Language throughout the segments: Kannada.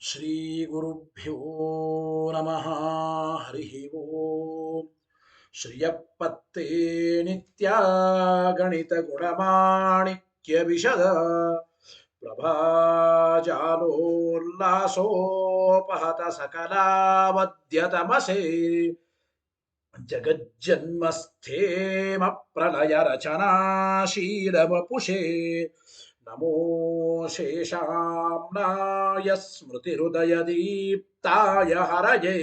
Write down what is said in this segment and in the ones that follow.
ಶ್ರೀ ಗುರುಭ್ಯೋ ನಮಃ. ಹರಿ ಓಂ. ಶ್ರಿಯಪತ್ತೇ ನಿತ್ಯ ಗಣಿತ ಗುಣಮಾಣಿಕ್ಯ ವಿಶದ ಪ್ರಭಾಜಾಲೋಲ್ಲಾಸೋಪಹತ ಸಕಲಾವದ್ಯತಮಸೇ ಜಗಜ್ಜನ್ಮಸ್ಥೇಮ ಪ್ರಲಯ ರಚನಾಶೀಲವಪುಷೇ ನಮೋ ಶೇಷಾಂನಾಯ ಸ್ಮೃತಿಹೃದಯದೀಪ್ತಾಯ ಹರಯೇ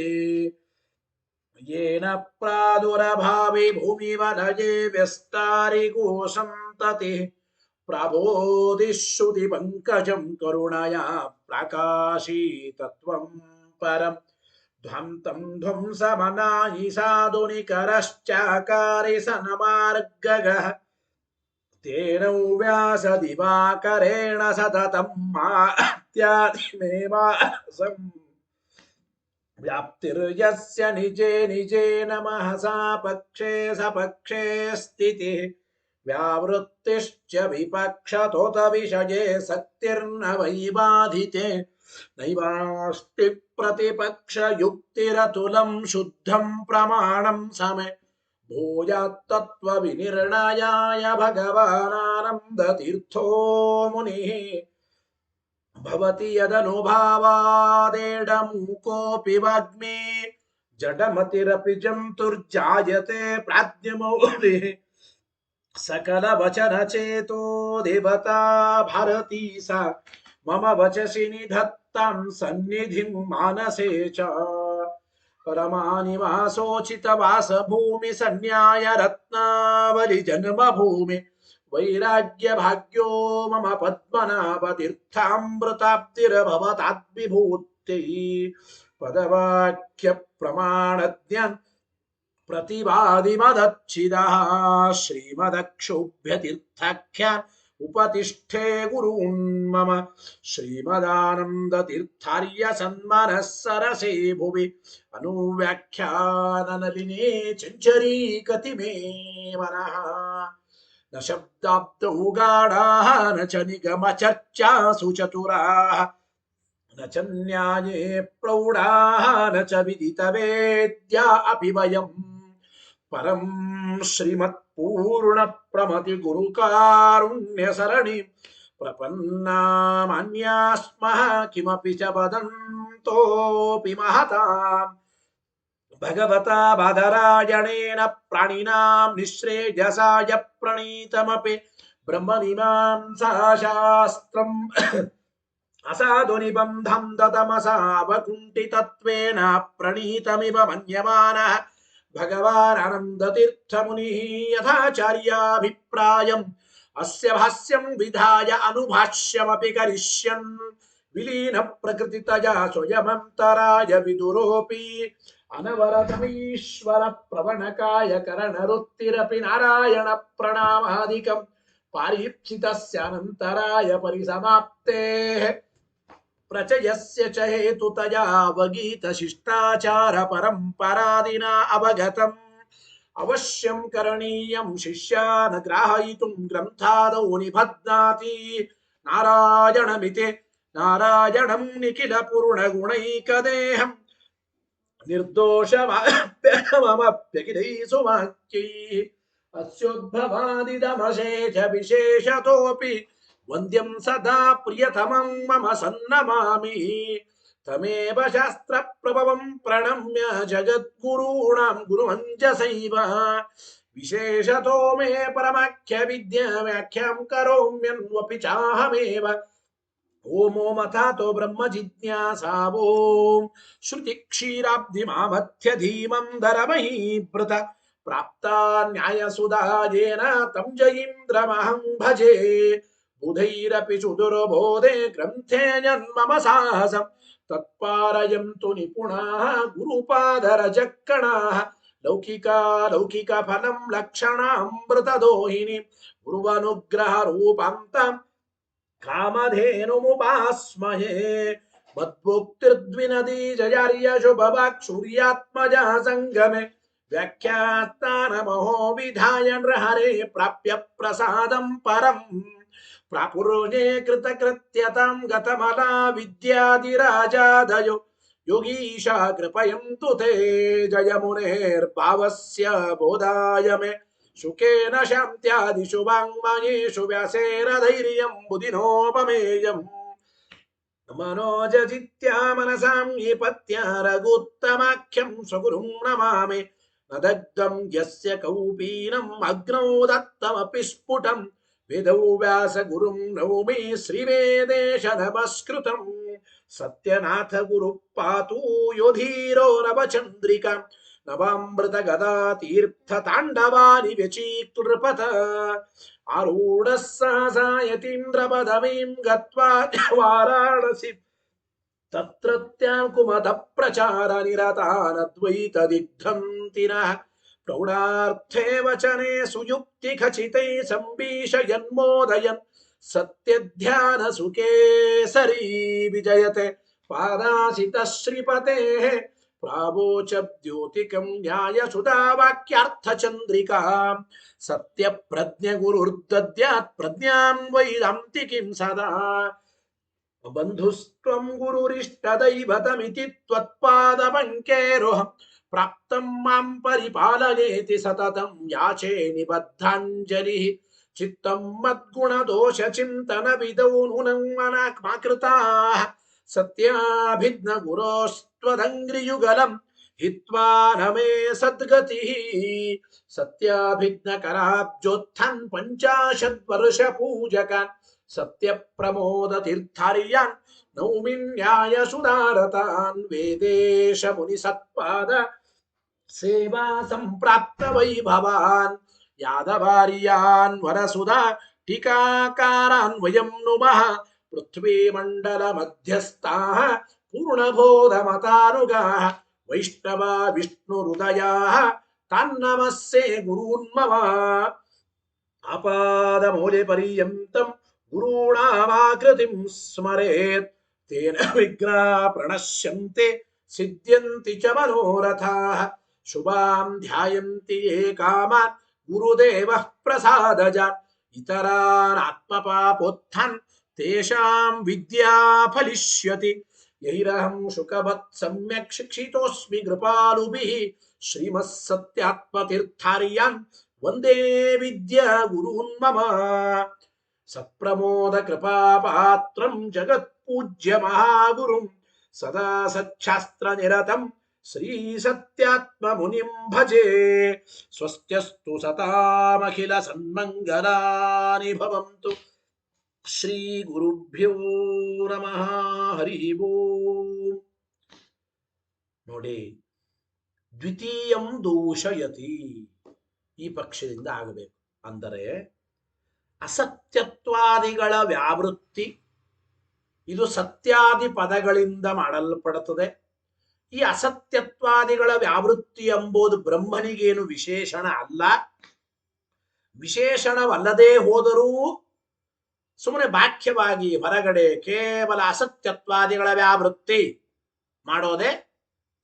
ಯೇನ ಪ್ರಾದುರಭಾವಿ ಭೂಮಿವಲಯೇ ವ್ಯಸ್ತಾರಿಗೋ ಸಂತತಿ ಪ್ರಬೋಧಿಶ್ರುತಿ ಪಂಕಜಂ ಕರುಣಯಾ ಪ್ರಕಾಶೀತತ್ವಂ ಪರಂ ಧ್ವಂತಂ ಧ್ವಂಸಮನಾಯಿ ಸಾಧುನಿಕರಶ್ಚಾಕಾರಿ ಸನಮಾರ್ಗಗಃ ತೇನ ವ್ಯಾಸದಿವಾಕರೇಣ ಸತತಂ ಮಾತ್ಯಾದಿಮೇವಾಸಂ ವ್ಯಾಪ್ತಿರ್ಯಸ್ಯ ನಿಜೇ ನಿಜೇ ನಮಃ ಸಾಪಕ್ಷೇ ಸಪಕ್ಷೇ ಸ್ಥಿತಿಃ ವ್ಯಾವೃತ್ತಿಶ್ಚ ವಿಪಕ್ಷತೋತ ವಿಷಯೇ ಸಕ್ತಿರ್ನ ವೈಬಾಧಿತೆ ನೈವಾಸ್ತಿ ಪ್ರತಿಪಕ್ಷಯುಕ್ತಿರತುಲಂ ಶುದ್ಧಂ ಪ್ರಮಾಣಂ ಸमे ಭೂಯಾತ್ತತ್ವ ವಿನಿರ್ಣಯಾಯ ಭಗವಾನಾನಂದತೀರ್ಥೋ ಮುನಿಃ ಭವತಿ ಯದನುಭಾವಾದೇಡಮೂಕೋऽಪಿ ವಾಗ್ಮಿ ಜಡಮತಿರಪಿ ಜಂತುರ್ಜಾಯತೆ ಪ್ರಾಜ್ಞಮೌಲಿಃ सकलवचनचेतो देवता भारती सा मम वचसि निधत्तां सन्निधिं मानसे च परमानिवासोचितवासभूमि सन्न्याय रत्नावलि जन्मभूमि वैराग्य भाग्यो मम पद्मनाभतीर्थामृताब्धिर्भवताद्विभूतिः पदवाक्य प्रमाणज्ञान प्रतिवादिमदच्छिदः श्रीमदक्षोभ्यतीर्थाख्यान उपतिष्ठे गुरून् मम श्रीमदानन्दतीर्थार्य सन्मनः सरसे भुवि अनुव्याख्याननलिने चञ्चरीकति मे मनः न शब्दाब्दौ गाढाः न च निगमचर्चासु चतुराः न च न्याये प्रौढाः न च विदितवेद्या अपि वयम् परं श्रीमत्पूर्ण प्रमति गुरुकारुण्य सरणी प्रपन्नामन्यास्मः किमपि च वदन्तोऽपि महताम् भगवता बादरायणेन प्राणिनां निःश्रेयसाय प्रणीतमपि ब्रह्ममीमांसाशास्त्रम् असाधुनिबन्धं दतमसावकुण्ठितत्वेन प्रणीतमिव मन्यमानः भगवान् आनन्दतीर्थमुनिः यथाचार्याभिप्रायम् अस्य भाष्यं विधाय अनुभाष्यमपि करिष्यन् विलीन प्रकृतितया स्वयमन्तराय विदुरोऽपि अनवरतमीश्वर प्रवणकाय करणरुत्तिरपि नारायण प्रणामादिकं पारीप्सितस्यानन्तराय परिसमाप्तेः प्रचयस्य च हेतुतया अवगीतशिष्टाचार परम्परादिना अवगतम् अवश्यं करणीयं शिष्यान् ग्राहयितुं ग्रन्थादौ निबध्नाति नारायणमिति नारायणं निखिल पूर्णगुणैकदेहं निर्दोषमप्यखिलैः सुवाक्यैः अस्योद्भवादिदमशेष विशेषतोऽपि वन्द्यं सदा प्रियतमं मम सन्नमामि तमेव शास्त्रप्रभवं प्रणम्य जगद्गुरूणां गुरुमञ्जसैव विशेषतो मे परमाख्य विद्या व्याख्यां करोम्यन्वपि चाहमेव ओमो मथातो ब्रह्म जिज्ञासा ओम श्रुति क्षीराब्धिमामथ्य धीमं धरमहीभृत प्राप्ता न्यायसुधायेन तं जयीन्द्रमहं भजे बुधैरपि सुदुर्बोधे ग्रन्थे जन्मम साहसं तत्पारयन्तु निपुणाः गुरुपादरजक्कणाः लौकिकफलं लक्षणामृतदोहिनीं गुरुवनुग्रहरूपां तां कामधेनुमुपास्महे मद्भुक्तिर्द्विनदी जयार्य शुभवाक्सूर्यात्मजा संगमे व्याख्यास्तानमहो विधाय नृहरे प्राप्य प्रसादं परम् ಪ್ರಾಪುರೋಣೆ ಕೃತಕೃತ್ಯತಾಂ ಗತಮಲಾ ವಿದ್ಯಾದಿರಾಜಾದಯೋ ಯೋಗೀಶ ಕೃಪಯಂತು ತೇ ಜಯ ಮುನೇರ್ಭಾವಸ್ಯ ಬೋಧಾಯ ಮೇ ಶುಕೇನ ಶಾಂತ್ಯಾದಿಷು ವಾಂಗ್ಮಯೇಷು ವ್ಯಾಸೇನ ಧೈರ್ಯಂ ಬುಧಿನೋಪಮೇಯಂ मनोजजित्या मनसां ये पत्या रघुत्तमाख्यं स्वगुरुं नमामि न दग्धं यस्य कौपीनम् अग्नौ दत्तमपि स्फुटं वेदौ व्यासगुरुं नौमि श्रीवेदेश नमस्कृतं सत्यनाथ गुरुः पातु योधीरो नवचन्द्रिका नवामृतगदा तीर्थताण्डवानि व्यचीकृपत आरूढः सहसा यतीन्द्रपदवीं गत्वा वाराणसी तत्रत्यां कुमतप्रचारनिरतानद्वैतदिग्धन्तिनः प्रौढार्थे वचने सुयुक्तिखचितैः सम्भीषयन्मोदयन् सत्यध्यानसुखे सरी विजयते पादासितः श्रीपतेः प्रावोच द्योतिकं न्यायसुधावाक्यार्थचन्द्रिका सत्यप्रज्ञगुरुर्दद्यात् प्रज्ञां वैदान्तिकीं सदा बन्धुस्त्वं गुरुरिष्टदैवतमिति त्वत्पादपङ्केरोहं प्राप्तं मां परिपालयेति सततं याचे निबद्धाञ्जलिः चित्तं मद्गुणदोषचिन्तनविदौ नूनं मनाक्माकृताः सत्याभिज्ञगुरोस्त्वदङ्घ्रियुगलं हित्वा न मे सद्गतिः सत्याभिज्ञकराब्जोत्थान् पञ्चाशद्वर्षपूजकान् सत्यप्रमोदतीर्थार्यान् नौमि न्यायसुधारतान् वेदेश मुनिसत्पाद सेवा सम्प्राप्त वैभवान् यादवार्यान् वरसुधा टीकाकारान् वयं नुमः पृथ्वीमण्डलमध्यस्थाः पूर्णबोधमतानुगाः वैष्णवा विष्णुहृदयाः तान्नमस्ये गुरून्मम आपादमौलिपर्यन्तं गुरूणामाकृतिं स्मरेत् तेन विघ्नाः प्रणश्यन्ते सिद्ध्यन्ति च मनोरथाः शुभां ध्यायन्ति ये कामान् गुरुदेवः प्रसादजान् इतरान् आत्मपापोत्थान् तेषां विद्या फलिष्यति यैरहं शुकवत् सम्यक् शिक्षितोऽस्मि कृपालुभिः श्रीमत्सत्यात्मतीर्थार्यान् वन्दे विद्या गुरून् मम सत्प्रमोद कृपापात्रं जगत्पूज्य महागुरुं सदा सच्छास्त्रनिरतं श्रीसत्यात्ममुनिं भजे स्वस्त्यस्तु सतामखिल सन्मङ्गलानि भवन्तु ಶ್ರೀ ಗುರುಭ್ಯೋ ನಮಃ ಹರಿ ಓಂ. ನೋಡಿ, ದ್ವಿತೀಯಂ ದೋಷಯತಿ ಈ ಪಕ್ಷದಿಂದ ಆಗಬೇಕು. ಅಂದರೆ ಅಸತ್ಯತ್ವಾದಿಗಳ ವ್ಯಾವೃತ್ತಿ ಇದು ಸತ್ಯಾದಿ ಪದಗಳಿಂದ ಮಾಡಲ್ಪಡುತ್ತದೆ. ಈ ಅಸತ್ಯತ್ವಾದಿಗಳ ವ್ಯಾವೃತ್ತಿ ಎಂಬುದು ಬ್ರಹ್ಮನಿಗೇನು ವಿಶೇಷಣ ಅಲ್ಲ. ವಿಶೇಷಣವಲ್ಲದೆ ಹೋದರೂ ಸುಮ್ಮನೆ ಬಾಹ್ಯವಾಗಿ ಹೊರಗಡೆ ಕೇವಲ ಅಸತ್ಯತ್ವಾದಿಗಳ ವ್ಯಾವೃತ್ತಿ ಮಾಡೋದೇ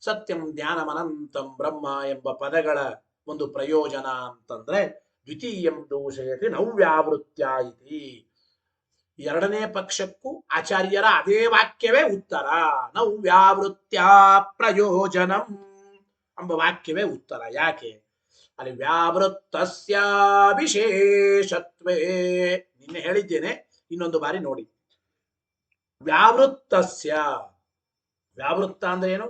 ಸತ್ಯಂ ಜ್ಞಾನಮನಂತಂ ಬ್ರಹ್ಮ ಎಂಬ ಪದಗಳ ಒಂದು ಪ್ರಯೋಜನ ಅಂತಂದ್ರೆ ದ್ವಿತೀಯಂ ದೋಷಯತಿ ನವ್ಯಾವೃತ್ಯ ಇತಿ. ಎರಡನೇ ಪಕ್ಷಕ್ಕೂ ಆಚಾರ್ಯರ ಅದೇ ವಾಕ್ಯವೇ ಉತ್ತರ. ನವ್ಯಾವೃತ್ಯ ಪ್ರಯೋಜನಂ ಎಂಬ ವಾಕ್ಯವೇ ಉತ್ತರ. ಯಾಕೆ? ಅಲ್ಲಿ ವ್ಯಾವೃತ್ತಸ್ಯ ವಿಶೇಷತ್ವೇ ನಿನ್ನೆ ಹೇಳಿದ್ದೇನೆ, ಇನ್ನೊಂದು ಬಾರಿ ನೋಡಿ. ವ್ಯಾವೃತ್ತಸ್ಯ, ವ್ಯಾವೃತ್ತ ಅಂದ್ರೆ ಏನು?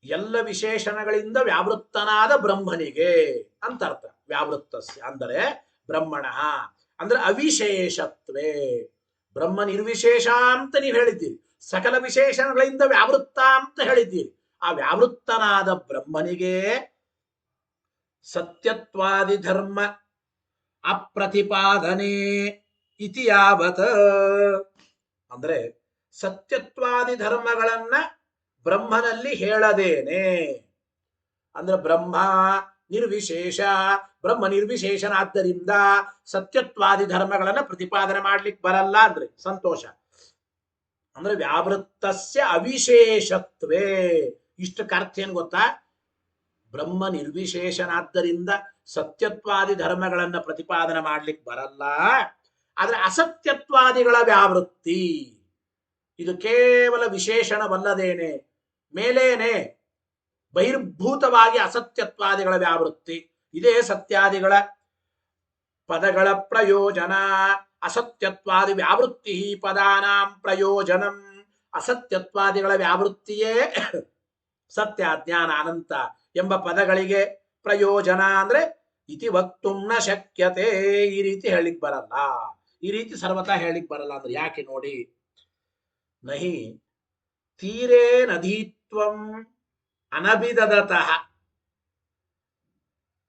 ಎಲ್ಲ ವಿಶೇಷಣಗಳಿಂದ ವ್ಯಾವೃತ್ತನಾದ ಬ್ರಹ್ಮನಿಗೆ ಅಂತ ಅರ್ಥ. ವ್ಯಾವೃತ್ತಸ್ಯ ಅಂದರೆ ಬ್ರಹ್ಮಣ ಅಂದ್ರೆ ಅವಿಶೇಷತ್ವೇ. ಬ್ರಹ್ಮ ನಿರ್ವಿಶೇಷ ಅಂತ ನೀವು ಹೇಳಿದ್ದೀರಿ, ಸಕಲ ವಿಶೇಷಣಗಳಿಂದ ವ್ಯಾವೃತ್ತ ಅಂತ ಹೇಳಿದ್ದೀರಿ. ಆ ವ್ಯಾವೃತ್ತನಾದ ಬ್ರಹ್ಮನಿಗೆ ಸತ್ಯತ್ವಾದಿ ಧರ್ಮ ಅಪ್ರತಿಪಾದನೆ ಇತಿ ಯಾವತ್. ಅಂದ್ರೆ ಸತ್ಯತ್ವಾದಿ ಧರ್ಮಗಳನ್ನ ಬ್ರಹ್ಮನಲ್ಲಿ ಹೇಳದೇನೆ. ಅಂದ್ರೆ ಬ್ರಹ್ಮ ನಿರ್ವಿಶೇಷ, ಬ್ರಹ್ಮ ನಿರ್ವಿಶೇಷನಾದ್ದರಿಂದ ಸತ್ಯತ್ವಾದಿ ಧರ್ಮಗಳನ್ನ ಪ್ರತಿಪಾದನೆ ಮಾಡ್ಲಿಕ್ಕೆ ಬರಲ್ಲ ಅಂದ್ರೆ ಸಂತೋಷ. ಅಂದ್ರೆ ವ್ಯಾವೃತ್ತಸ್ಯ ಅವಿಶೇಷತ್ವೇ. ಇಷ್ಟಕ್ಕೆ ಅರ್ಥ ಏನ್ ಗೊತ್ತಾ? ಬ್ರಹ್ಮ ನಿರ್ವಿಶೇಷನಾದ್ದರಿಂದ ಸತ್ಯತ್ವಾದಿ ಧರ್ಮಗಳನ್ನ ಪ್ರತಿಪಾದನೆ ಮಾಡ್ಲಿಕ್ಕೆ ಬರಲ್ಲ. ಆದ್ರೆ ಅಸತ್ಯತ್ವಾದಿಗಳ ವ್ಯಾವೃತ್ತಿ ಇದು ಕೇವಲ ವಿಶೇಷಣವಲ್ಲದೇನೆ, ಮೇಲೇನೆ ಬಹಿರ್ಭೂತವಾಗಿ ಅಸತ್ಯತ್ವಾದಿಗಳ ವ್ಯಾವೃತ್ತಿ. ಇದೇ ಸತ್ಯಾದಿಗಳ ಪದಗಳ ಪ್ರಯೋಜನ. ಅಸತ್ಯತ್ವಾದಿ ವ್ಯಾವೃತ್ತಿ ಪದಾನಾಂ ಪ್ರಯೋಜನಂ. ಅಸತ್ಯತ್ವಾದಿಗಳ ವ್ಯಾವೃತ್ತಿಯೇ ಸತ್ಯ, ಜ್ಞಾನ, ಅನಂತ ಎಂಬ ಪದಗಳಿಗೆ ಪ್ರಯೋಜನ. ಅಂದ್ರೆ ಇತಿ ವಕ್ತುಂ ನ ಶಕ್ಯತೆ, ಈ ರೀತಿ ಹೇಳಿಕ್ ಬರಲ್ಲ, ಈ ರೀತಿ ಸರ್ವತಾ ಹೇಳಿಕ್ ಬರಲ್ಲ. ಅಂದ್ರೆ ಯಾಕೆ ನೋಡಿ, ನಹಿ ತೀರೇ ನದೀತ್ವಂ ಅನಭಿದದತಃ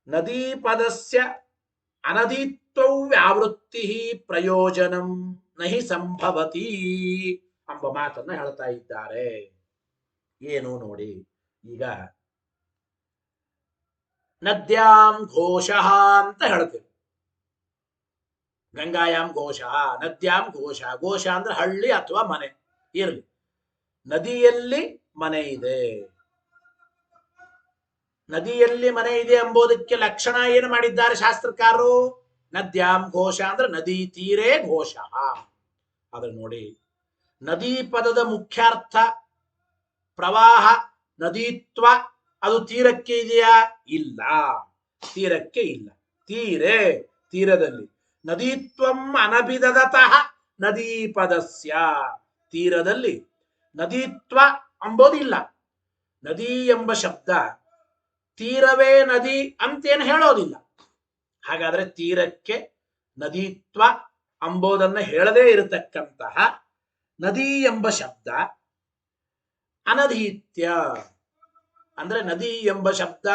ನದೀಪದಸ್ಯ ಅನದೀತ್ವೌ ವ್ಯಾವೃತ್ತಿ ಪ್ರಯೋಜನಂ ನಹಿ ಸಂಭವತಿ ಎಂಬ ಮಾತನ್ನ ಹೇಳ್ತಾ ಇದ್ದಾರೆ. ಏನು ನೋಡಿ, ಈಗ ನದ್ಯಾಂ ಘೋಷಃ ಅಂತ ಹೇಳ್ತೇವೆ. ಗಂಗಾಯಾಂ ಘೋಷಃ, ನದ್ಯಾಂ ಘೋಷ. ಘೋಷ ಅಂದ್ರೆ ಹಳ್ಳಿ ಅಥವಾ ಮನೆ ಇರಲಿ. ನದಿಯಲ್ಲಿ ಮನೆ ಇದೆ, ನದಿಯಲ್ಲಿ ಮನೆ ಇದೆ ಎಂಬುದಕ್ಕೆ ಲಕ್ಷಣ ಏನು ಮಾಡಿದ್ದಾರೆ ಶಾಸ್ತ್ರಕಾರರು? ನದ್ಯಾಂ ಘೋಷ ಅಂದ್ರೆ ನದಿ ತೀರೇ ಘೋಷ. ಆದ್ರೆ ನೋಡಿ, ನದಿ ಪದದ ಮುಖ್ಯಾರ್ಥ ಪ್ರವಾಹ, ನದೀತ್ವ, ಅದು ತೀರಕ್ಕೆ ಇದೆಯಾ? ಇಲ್ಲ, ತೀರಕ್ಕೆ ಇಲ್ಲ. ತೀರೇ, ತೀರದಲ್ಲಿ. ನದೀತ್ವಂ ಅನಭಿದದತಃ ನದೀಪದಸ್ಯ, ತೀರದಲ್ಲಿ ನದೀತ್ವ ಅಂಬೋದಿಲ್ಲ. ನದಿ ಎಂಬ ಶಬ್ದ ತೀರವೇ ನದಿ ಅಂತೇನು ಹೇಳೋದಿಲ್ಲ. ಹಾಗಾದ್ರೆ ತೀರಕ್ಕೆ ನದೀತ್ವ ಅಂಬೋದನ್ನ ಹೇಳದೇ ಇರತಕ್ಕಂತಹ ನದಿ ಎಂಬ ಶಬ್ದ ಅನಧೀತ್ಯ. ಅಂದ್ರೆ ನದಿ ಎಂಬ ಶಬ್ದ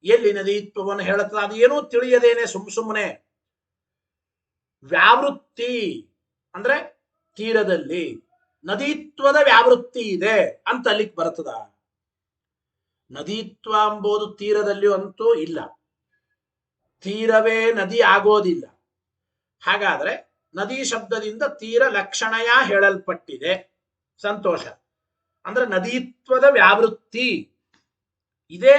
ಎಲ್ಲಿ ನದೀತ್ವವನ್ನು ಹೇಳುತ್ತದೆ? ಅದು ಏನೂ ತಿಳಿಯದೇನೆ ಸುಮ್ಮನೆ ವ್ಯಾವೃತ್ತಿ ಅಂದ್ರೆ ತೀರದಲ್ಲಿ ನದೀತ್ವದ ವ್ಯಾವೃತ್ತಿ ಇದೆ ಅಂತ ಅಲ್ಲಿಗೆ ಬರ್ತದ. ನದೀತ್ವ ಎಂಬುದು ತೀರದಲ್ಲಿ ಅಂತೂ ಇಲ್ಲ, ತೀರವೇ ನದಿ ಆಗೋದಿಲ್ಲ. ಹಾಗಾದ್ರೆ ನದಿ ಶಬ್ದದಿಂದ ತೀರ ಲಕ್ಷಣಯ ಹೇಳಲ್ಪಟ್ಟಿದೆ, ಸಂತೋಷ. ಅಂದ್ರೆ ನದೀತ್ವದ ವ್ಯಾವೃತ್ತಿ ಇದೇ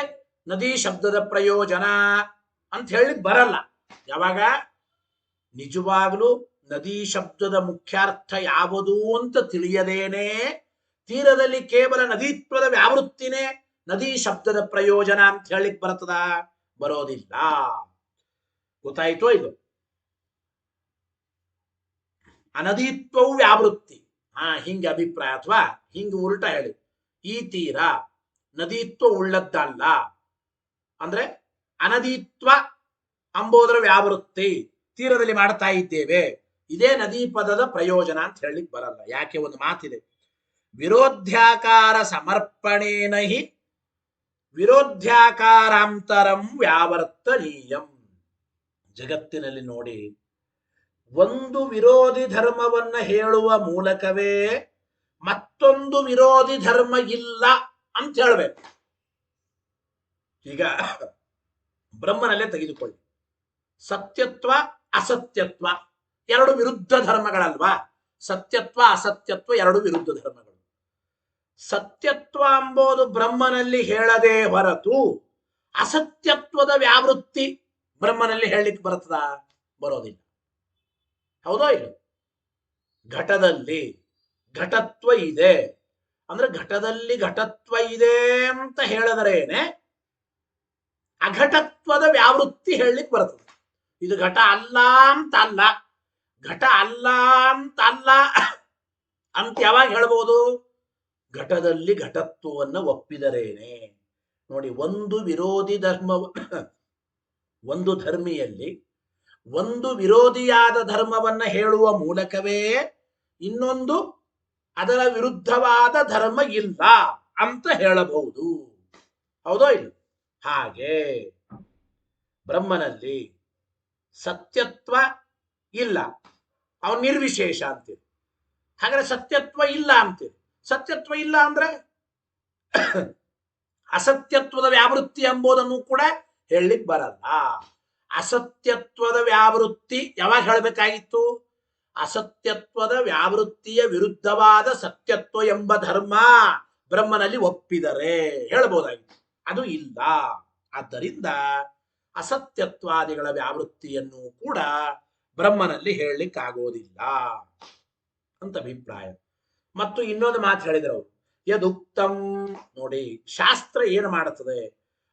ನದಿ ಶಬ್ದದ ಪ್ರಯೋಜನ ಅಂತ ಹೇಳಿ ಬರಲ್ಲ. ಯಾವಾಗ ನಿಜವಾಗ್ಲೂ ನದಿ ಶಬ್ದದ ಮುಖ್ಯಾರ್ಥ ಯಾವುದು ಅಂತ ತಿಳಿಯದೇನೆ ತೀರದಲ್ಲಿ ಕೇವಲ ನದೀತ್ವದ ವ್ಯಾವೃತ್ತಿನೇ ನದಿ ಶಬ್ದದ ಪ್ರಯೋಜನ ಅಂತ ಹೇಳಿಕ್ ಬರ್ತದ? ಬರೋದಿಲ್ಲ. ಗೊತ್ತಾಯ್ತೋ ಇದು? ಅನದೀತ್ವವು ವ್ಯಾವೃತ್ತಿ, ಹಿಂಗೆ ಅಭಿಪ್ರಾಯ. ಅಥವಾ ಹಿಂಗೆ ಉಲ್ಟ ಹೇಳಿ, ಈ ತೀರ ನದೀತ್ವ ಉಳ್ಳದ್ದಲ್ಲ ಅಂದ್ರೆ ಅನದೀತ್ವ ಅಂಬೋದರ ವ್ಯಾವೃತ್ತಿ ತೀರದಲ್ಲಿ ಮಾಡ್ತಾ ಇದ್ದೇವೆ, ಇದೇ ನದಿ ಪದದ ಪ್ರಯೋಜನ ಅಂತ ಹೇಳಲಿಕ್ಕೆ ಬರಲ್ಲ. ಯಾಕೆ? ಒಂದು ಮಾತಿದೆ, ವಿರೋಧ್ಯಾಕಾರ ಸಮರ್ಪಣೇನ ಹಿ ವಿರೋಧ್ಯಾಕಾರಾಂತರಂ ವ್ಯಾವರ್ತನೀಯಂ. ಜಗತ್ತಿನಲ್ಲಿ ನೋಡಿ, ಒಂದು ವಿರೋಧಿ ಧರ್ಮವನ್ನ ಹೇಳುವ ಮೂಲಕವೇ ಮತ್ತೊಂದು ವಿರೋಧಿ ಧರ್ಮ ಇಲ್ಲ ಅಂತ ಹೇಳ್ಬೇಕು. ಈಗ ಬ್ರಹ್ಮನಲ್ಲೇ ತೆಗೆದುಕೊಳ್ಳಿ, ಸತ್ಯತ್ವ ಅಸತ್ಯತ್ವ ಎರಡು ವಿರುದ್ಧ ಧರ್ಮಗಳಲ್ವಾ? ಸತ್ಯತ್ವ ಅಸತ್ಯತ್ವ ಎರಡು ವಿರುದ್ಧ ಧರ್ಮಗಳು. ಸತ್ಯತ್ವ ಎಂಬುದು ಬ್ರಹ್ಮನಲ್ಲಿ ಹೇಳದೆ ಹೊರತು ಅಸತ್ಯತ್ವದ ವ್ಯಾವೃತ್ತಿ ಬ್ರಹ್ಮನಲ್ಲಿ ಹೇಳಲಿಕ್ಕೆ ಬರ್ತದ? ಬರೋದಿಲ್ಲ. ಹೌದೋ ಇಲ್ಲ? ಘಟದಲ್ಲಿ ಘಟತ್ವ ಇದೆ ಅಂದ್ರೆ ಘಟದಲ್ಲಿ ಘಟತ್ವ ಇದೆ ಅಂತ ಹೇಳಿದ್ರೇನೆ ಅಘಟತ್ವದ ವ್ಯಾವೃತ್ತಿ ಹೇಳಲಿಕ್ಕೆ ಬರ್ತದೆ. ಇದು ಘಟ ಅಲ್ಲ ಅಂತ ಅಲ್ಲ, ಘಟ ಅಲ್ಲ ಅಂತ ಅಲ್ಲ ಅಂತ ಯಾವಾಗ ಹೇಳ್ಬೋದು? ಘಟದಲ್ಲಿ ಘಟತ್ವವನ್ನು ಒಪ್ಪಿದರೇನೆ. ನೋಡಿ, ಒಂದು ವಿರೋಧಿ ಧರ್ಮ, ಒಂದು ಧರ್ಮಿಯಲ್ಲಿ ಒಂದು ವಿರೋಧಿಯಾದ ಧರ್ಮವನ್ನ ಹೇಳುವ ಮೂಲಕವೇ ಇನ್ನೊಂದು ಅದರ ವಿರುದ್ಧವಾದ ಧರ್ಮ ಇಲ್ಲ ಅಂತ ಹೇಳಬಹುದು. ಹೌದೋ ಇಲ್ಲ? ಹಾಗೆ ಬ್ರಹ್ಮನಲ್ಲಿ ಸತ್ಯತ್ವ ಇಲ್ಲ, ಅವನು ನಿರ್ವಿಶೇಷ ಅಂತೀರಿ. ಹಾಗಾದ್ರೆ ಸತ್ಯತ್ವ ಇಲ್ಲ ಅಂತೀರಿ. ಸತ್ಯತ್ವ ಇಲ್ಲ ಅಂದ್ರೆ ಅಸತ್ಯತ್ವದ ವ್ಯಾವೃತ್ತಿ ಎಂಬುದನ್ನು ಕೂಡ ಹೇಳಲಿಕ್ಕೆ ಬರಲ್ಲ. ಅಸತ್ಯತ್ವದ ವ್ಯಾವೃತ್ತಿ ಯಾವಾಗ ಹೇಳಬೇಕಾಗಿತ್ತು? ಅಸತ್ಯತ್ವದ ವ್ಯಾವೃತ್ತಿಯ ವಿರುದ್ಧವಾದ ಸತ್ಯತ್ವ ಎಂಬ ಧರ್ಮ ಬ್ರಹ್ಮನಲ್ಲಿ ಒಪ್ಪಿದರೆ ಹೇಳಬಹುದಾಗಿತ್ತು. ಅದು ಇಲ್ಲ. ಆದ್ದರಿಂದ ಅಸತ್ಯತ್ವಾದಿಗಳ ವ್ಯಾವೃತ್ತಿಯನ್ನು ಕೂಡ ಬ್ರಹ್ಮನಲ್ಲಿ ಹೇಳಲಿಕ್ಕಾಗೋದಿಲ್ಲ ಅಂತ ಅಭಿಪ್ರಾಯ. ಮತ್ತು ಇನ್ನೊಂದು ಮಾತು ಹೇಳಿದರು ಅವರು, ಯದುಕ್ತಂ, ನೋಡಿ ಶಾಸ್ತ್ರ ಏನು ಮಾಡುತ್ತದೆ,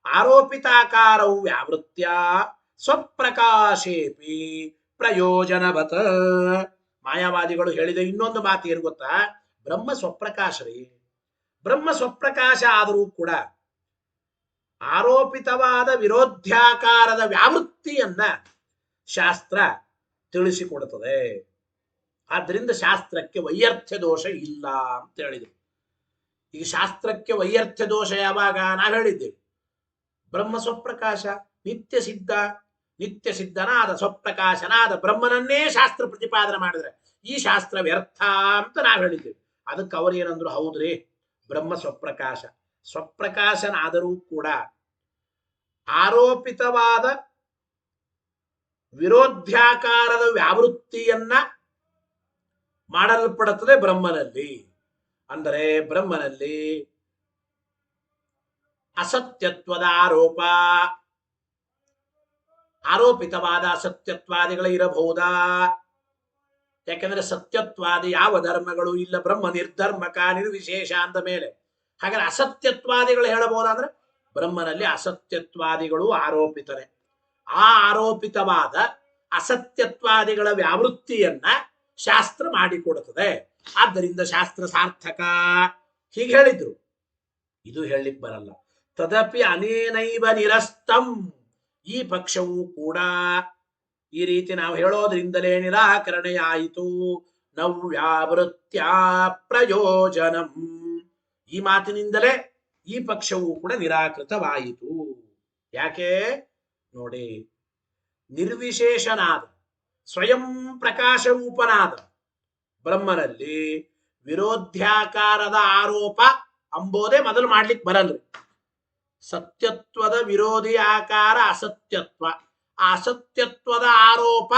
ಆರೋಪಿತಾಕಾರವು ವ್ಯಾವೃತ್ಯ ಸ್ವಪ್ರಕಾಶೇಪಿ ಪ್ರಯೋಜನವತ. ಮಾಯಾವಾದಿಗಳು ಹೇಳಿದ ಇನ್ನೊಂದು ಮಾತು ಏನು ಗೊತ್ತಾ, ಬ್ರಹ್ಮ ಸ್ವಪ್ರಕಾಶ ರೀ, ಬ್ರಹ್ಮ ಸ್ವಪ್ರಕಾಶ ಆದರೂ ಕೂಡ ಆರೋಪಿತವಾದ ವಿರೋಧ್ಯಾಕಾರದ ವ್ಯಾವೃತ್ತಿಯನ್ನ ಶಾಸ್ತ್ರ ತಿಳಿಸಿಕೊಡುತ್ತದೆ. ಆದ್ದರಿಂದ ಶಾಸ್ತ್ರಕ್ಕೆ ವೈಯರ್ಥ್ಯ ದೋಷ ಇಲ್ಲ ಅಂತ ಹೇಳಿದರು. ಈಗ ಶಾಸ್ತ್ರಕ್ಕೆ ವೈಯರ್ಥ್ಯ ದೋಷ ಯಾವಾಗ, ನಾವು ಹೇಳಿದ್ದೇವೆ ಬ್ರಹ್ಮ ಸ್ವಪ್ರಕಾಶ, ನಿತ್ಯ ಸಿದ್ಧನಾದ ಸ್ವಪ್ರಕಾಶನಾದ ಬ್ರಹ್ಮನನ್ನೇ ಶಾಸ್ತ್ರ ಪ್ರತಿಪಾದನೆ ಮಾಡಿದ್ರೆ ಈ ಶಾಸ್ತ್ರ ವ್ಯರ್ಥ ಅಂತ ನಾವು ಹೇಳಿದ್ದೇವೆ. ಅದಕ್ಕೆ ಅವರು ಏನಂದ್ರು, ಹೌದ್ರಿ ಬ್ರಹ್ಮ ಸ್ವಪ್ರಕಾಶನಾದರೂ ಕೂಡ ಆರೋಪಿತವಾದ ವಿರೋಧ್ಯಾಕಾರದ ವ್ಯಾವೃತ್ತಿಯನ್ನ ಮಾಡಲ್ಪಡುತ್ತದೆ ಬ್ರಹ್ಮನಲ್ಲಿ. ಅಂದರೆ ಬ್ರಹ್ಮನಲ್ಲಿ ಅಸತ್ಯತ್ವದ ಆರೋಪಿತವಾದ ಅಸತ್ಯತ್ವಾದಿಗಳು ಇರಬಹುದಾ? ಯಾಕೆಂದ್ರೆ ಸತ್ಯತ್ವಾದಿ ಯಾವ ಧರ್ಮಗಳು ಇಲ್ಲ, ಬ್ರಹ್ಮ ನಿರ್ಧರ್ಮಕ ನಿರ್ವಿಶೇಷ ಅಂದ ಮೇಲೆ. ಹಾಗಾದ್ರೆ ಅಸತ್ಯತ್ವಾದಿಗಳು ಹೇಳಬಹುದಂದ್ರೆ ಬ್ರಹ್ಮನಲ್ಲಿ ಅಸತ್ಯತ್ವಾದಿಗಳು ಆರೋಪಿತನೆ. ಆ ಆರೋಪಿತವಾದ ಅಸತ್ಯತ್ವಾದಿಗಳ ವ್ಯಾವೃತ್ತಿಯನ್ನ ಶಾಸ್ತ್ರ ಮಾಡಿಕೊಡುತ್ತದೆ. ಆದ್ದರಿಂದ ಶಾಸ್ತ್ರ ಸಾರ್ಥಕ ಹೀಗೆ ಹೇಳಿದ್ರು. ಇದು ಹೇಳಲಿಕ್ಕೆ ಬರಲ್ಲ. ತದಪಿ ಅನೇನೈವ ನಿರಸ್ತಂ, ಈ ಪಕ್ಷವೂ ಕೂಡ ಈ ರೀತಿ ನಾವು ಹೇಳೋದ್ರಿಂದಲೇ ನಿರಾಕರಣೆಯಾಯಿತು. ನವ್ಯಾವೃತ್ಯ ಪ್ರಯೋಜನಂ, ಈ ಮಾತಿನಿಂದಲೇ ಈ ಪಕ್ಷವೂ ಕೂಡ ನಿರಾಕೃತವಾಯಿತು. ಯಾಕೆ ನೋಡಿ, ನಿರ್ವಿಶೇಷನಾದ ಸ್ವಯಂ ಪ್ರಕಾಶ ರೂಪನಾದ ಬ್ರಹ್ಮನಲ್ಲಿ ವಿರೋಧ್ಯಾಕಾರದ ಆರೋಪ ಅಂಬೋದೇ ಮೊದಲು ಮಾಡ್ಲಿಕ್ಕೆ ಬರಲ್ರಿ. ಸತ್ಯತ್ವದ ವಿರೋಧಿ ಆಕಾರ ಅಸತ್ಯತ್ವ, ಆ ಅಸತ್ಯತ್ವದ ಆರೋಪ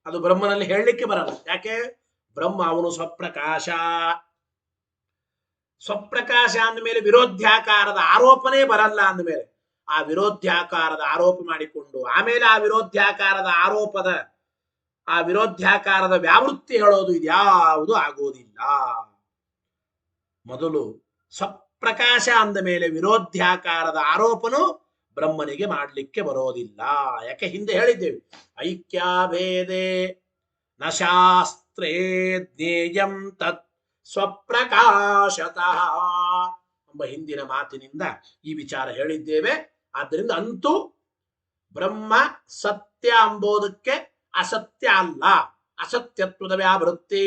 ಅದು ಬ್ರಹ್ಮನಲ್ಲಿ ಹೇಳಲಿಕ್ಕೆ ಬರಲ್ಲ. ಯಾಕೆ, ಬ್ರಹ್ಮ ಅವನು ಸ್ವಪ್ರಕಾಶ ಅಂದಮೇಲೆ ವಿರೋಧ್ಯಾಕಾರದ ಆರೋಪನೇ ಬರಲ್ಲ. ಅಂದಮೇಲೆ ಆ ವಿರೋಧ್ಯಾಕಾರದ ಆರೋಪ ಮಾಡಿಕೊಂಡು ಆಮೇಲೆ ಆ ವಿರೋಧ್ಯಾಕಾರದ ವ್ಯಾವೃತ್ತಿ ಹೇಳೋದು ಇದ್ಯಾವುದು ಆಗೋದಿಲ್ಲ. ಮೊದಲು ಸ್ವಪ್ರಕಾಶ ಅಂದ ಮೇಲೆ ವಿರೋಧ್ಯಾಕಾರದ ಆರೋಪನು ಬ್ರಹ್ಮನಿಗೆ ಮಾಡಲಿಕ್ಕೆ ಬರೋದಿಲ್ಲ. ಯಾಕೆ ಹಿಂದೆ ಹೇಳಿದ್ದೇವೆ, ಐಕ್ಯಾಭೇದೆ ನ ಶಾಸ್ತ್ರೇ ಜ್ಞೇಯಂ ತತ್ ಸ್ವಪ್ರಕಾಶತಃ ಎಂಬ ಹಿಂದಿನ ಮಾತಿನಿಂದ ಈ ವಿಚಾರ ಹೇಳಿದ್ದೇವೆ. ಆದ್ದರಿಂದ ಅಂತೂ ಬ್ರಹ್ಮ ಸತ್ಯ ಎಂಬುದಕ್ಕೆ ಅಸತ್ಯ ಅಲ್ಲ, ಅಸತ್ಯತ್ವದ ವ್ಯಾವೃತ್ತಿ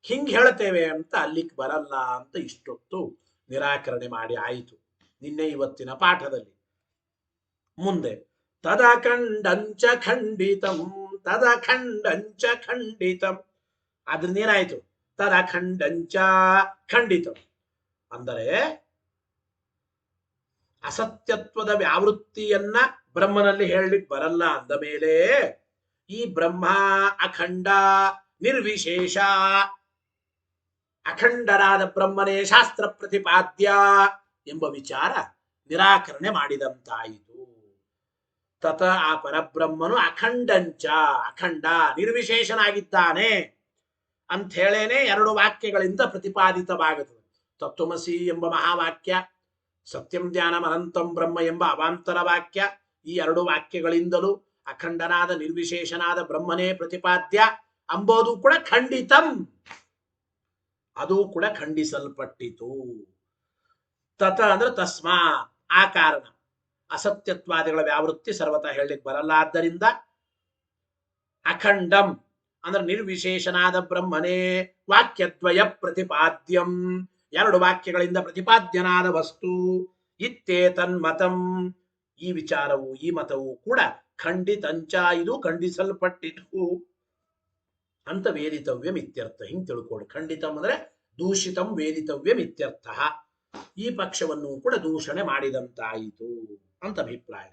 ಹಿಂಗ್ ಹೇಳ್ತೇವೆ ಅಂತ ಅಲ್ಲಿಗೆ ಬರಲ್ಲ ಅಂತ ಇಷ್ಟೊತ್ತು ನಿರಾಕರಣೆ ಮಾಡಿ ಆಯಿತು ನಿನ್ನೆ ಇವತ್ತಿನ ಪಾಠದಲ್ಲಿ. ಮುಂದೆ ತದಖಂಡಂಚ ಖಂಡಿತಂ ಅದ್ರಿಂದ ಏನಾಯ್ತು, ತದಖಂಡಂಚ ಖಂಡಿತಂ ಅಂದರೆ ಅಸತ್ಯತ್ವದ ವ್ಯಾವೃತ್ತಿಯನ್ನ ಬ್ರಹ್ಮನಲ್ಲಿ ಹೇಳಲಿಕ್ಕೆ ಬರಲ್ಲ ಅಂದ ಮೇಲೆ ಈ ಬ್ರಹ್ಮ ಅಖಂಡ ನಿರ್ವಿಶೇಷ, ಅಖಂಡನಾದ ಬ್ರಹ್ಮನೇ ಶಾಸ್ತ್ರ ಪ್ರತಿಪಾದ್ಯ ಎಂಬ ವಿಚಾರ ನಿರಾಕರಣೆ ಮಾಡಿದಂತಾಯಿತು. ತತ ಆ ಪರಬ್ರಹ್ಮನು ಅಖಂಡಂಚ, ಅಖಂಡ ನಿರ್ವಿಶೇಷನಾಗಿದ್ದಾನೆ ಅಂತ ಹೇಳೇನೆ ಎರಡು ವಾಕ್ಯಗಳಿಂದ ಪ್ರತಿಪಾದಿತವಾಗುತ್ತದೆ. ತತ್ವಮಸಿ ಎಂಬ ಮಹಾವಾಕ್ಯ, ಸತ್ಯಂ ಜ್ಞಾನಂ ಅನಂತಂ ಬ್ರಹ್ಮ ಎಂಬ ಅವಾಂತರ ವಾಕ್ಯ, ಈ ಎರಡು ವಾಕ್ಯಗಳಿಂದಲೂ ಅಖಂಡನಾದ ನಿರ್ವಿಶೇಷನಾದ ಬ್ರಹ್ಮನೇ ಪ್ರತಿಪಾದ್ಯ ಅಂಬೋದು ಕೂಡ ಖಂಡಿತಂ, ಅದು ಕೂಡ ಖಂಡಿಸಲ್ಪಟ್ಟಿತು. ತತ ಅಂದ್ರೆ ತಸ್ಮಾ, ಆ ಕಾರಣ ಅಸತ್ಯತ್ವಾದಿಗಳ ವ್ಯಾವೃತ್ತಿ ಸರ್ವತಾ ಹೇಳಲಿಕ್ಕೆ ಬರಲ್ಲ. ಆದ್ದರಿಂದ ಅಖಂಡಂ ಅಂದ್ರೆ ನಿರ್ವಿಶೇಷನಾದ ಬ್ರಹ್ಮನೇ ವಾಕ್ಯದ್ವಯ ಪ್ರತಿಪಾದ್ಯಂ, ಎರಡು ವಾಕ್ಯಗಳಿಂದ ಪ್ರತಿಪಾದ್ಯನಾದ ವಸ್ತು. ಇತ್ತೇತನ್ಮತಂ, ಈ ವಿಚಾರವು ಈ ಮತವು ಕೂಡ ಖಂಡಿತಂಚ, ಇದು ಖಂಡಿಸಲ್ಪಟ್ಟಿತು ಅಂತ ವೇದಿತವ್ಯಂ ಇತ್ಯರ್ಥ. ಹಿಂಗ್ ತಿಳ್ಕೊಳ್ಳಿ, ಖಂಡಿತಂ ಅಂದ್ರೆ ದೂಷಿತಂ ವೇದಿತವ್ಯಂ ಇತ್ಯರ್ಥ. ಈ ಪಕ್ಷವನ್ನು ಕೂಡ ದೂಷಣೆ ಮಾಡಿದಂತಾಯಿತು ಅಂತ ಅಭಿಪ್ರಾಯ.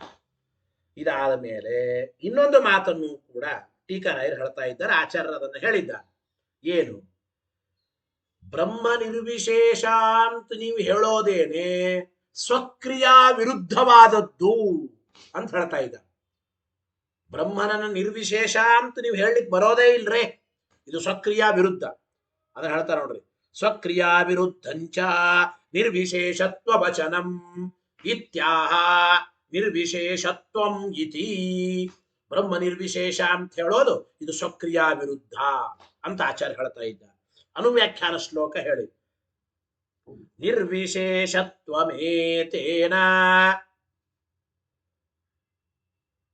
ಇದಾದ ಮೇಲೆ ಇನ್ನೊಂದು ಮಾತನ್ನು ಕೂಡ ಟೀಕಾರಾಯರು ಹೇಳ್ತಾ ಇದ್ದಾರೆ, ಆಚಾರ್ಯರು ಅದನ್ನು ಹೇಳಿದ್ದಾರೆ. ಏನು, ಬ್ರಹ್ಮ ನಿರ್ವಿಶೇಷ ಅಂತ ನೀವು ಹೇಳೋದೇನೆ ಸ್ವಕ್ರಿಯಾ ವಿರುದ್ಧವಾದದ್ದು ಅಂತ ಹೇಳ್ತಾ ಇದ್ದಾರೆ. ಬ್ರಹ್ಮನನ್ನು ನಿರ್ವಿಶೇಷ ಅಂತ ನೀವು ಹೇಳಲಿಕ್ಕೆ ಬರೋದೇ ಇಲ್ರೇ. ಇದು ಸ್ವಕ್ರಿಯಾ ವಿರುದ್ಧ. ಅದನ್ನ ಹೇಳ್ತಾರೆ ನೋಡ್ರಿ, ಸ್ವಕ್ರಿಯಾ ವಿರುದ್ಧಂಚ ನಿರ್ವಿಶೇಷತ್ವ ವಚನಂ ಇತ್ಯಾಹ ನಿರ್ವಿಶೇಷತ್ವಂ ಇತಿ. ಬ್ರಹ್ಮ ನಿರ್ವಿಶೇಷ ಅಂತ ಹೇಳೋದು ಇದು ಸ್ವಕ್ರಿಯಾ ವಿರುದ್ಧ ಅಂತ ಆಚಾರ್ಯ ಹೇಳ್ತಾ ಇದ್ದಾರೆ. ಅನುವ್ಯಾಖ್ಯಾನ ಶ್ಲೋಕ ಹೇಳಿ, ನಿರ್ವಿಶೇಷತ್ವಮೇತೇನ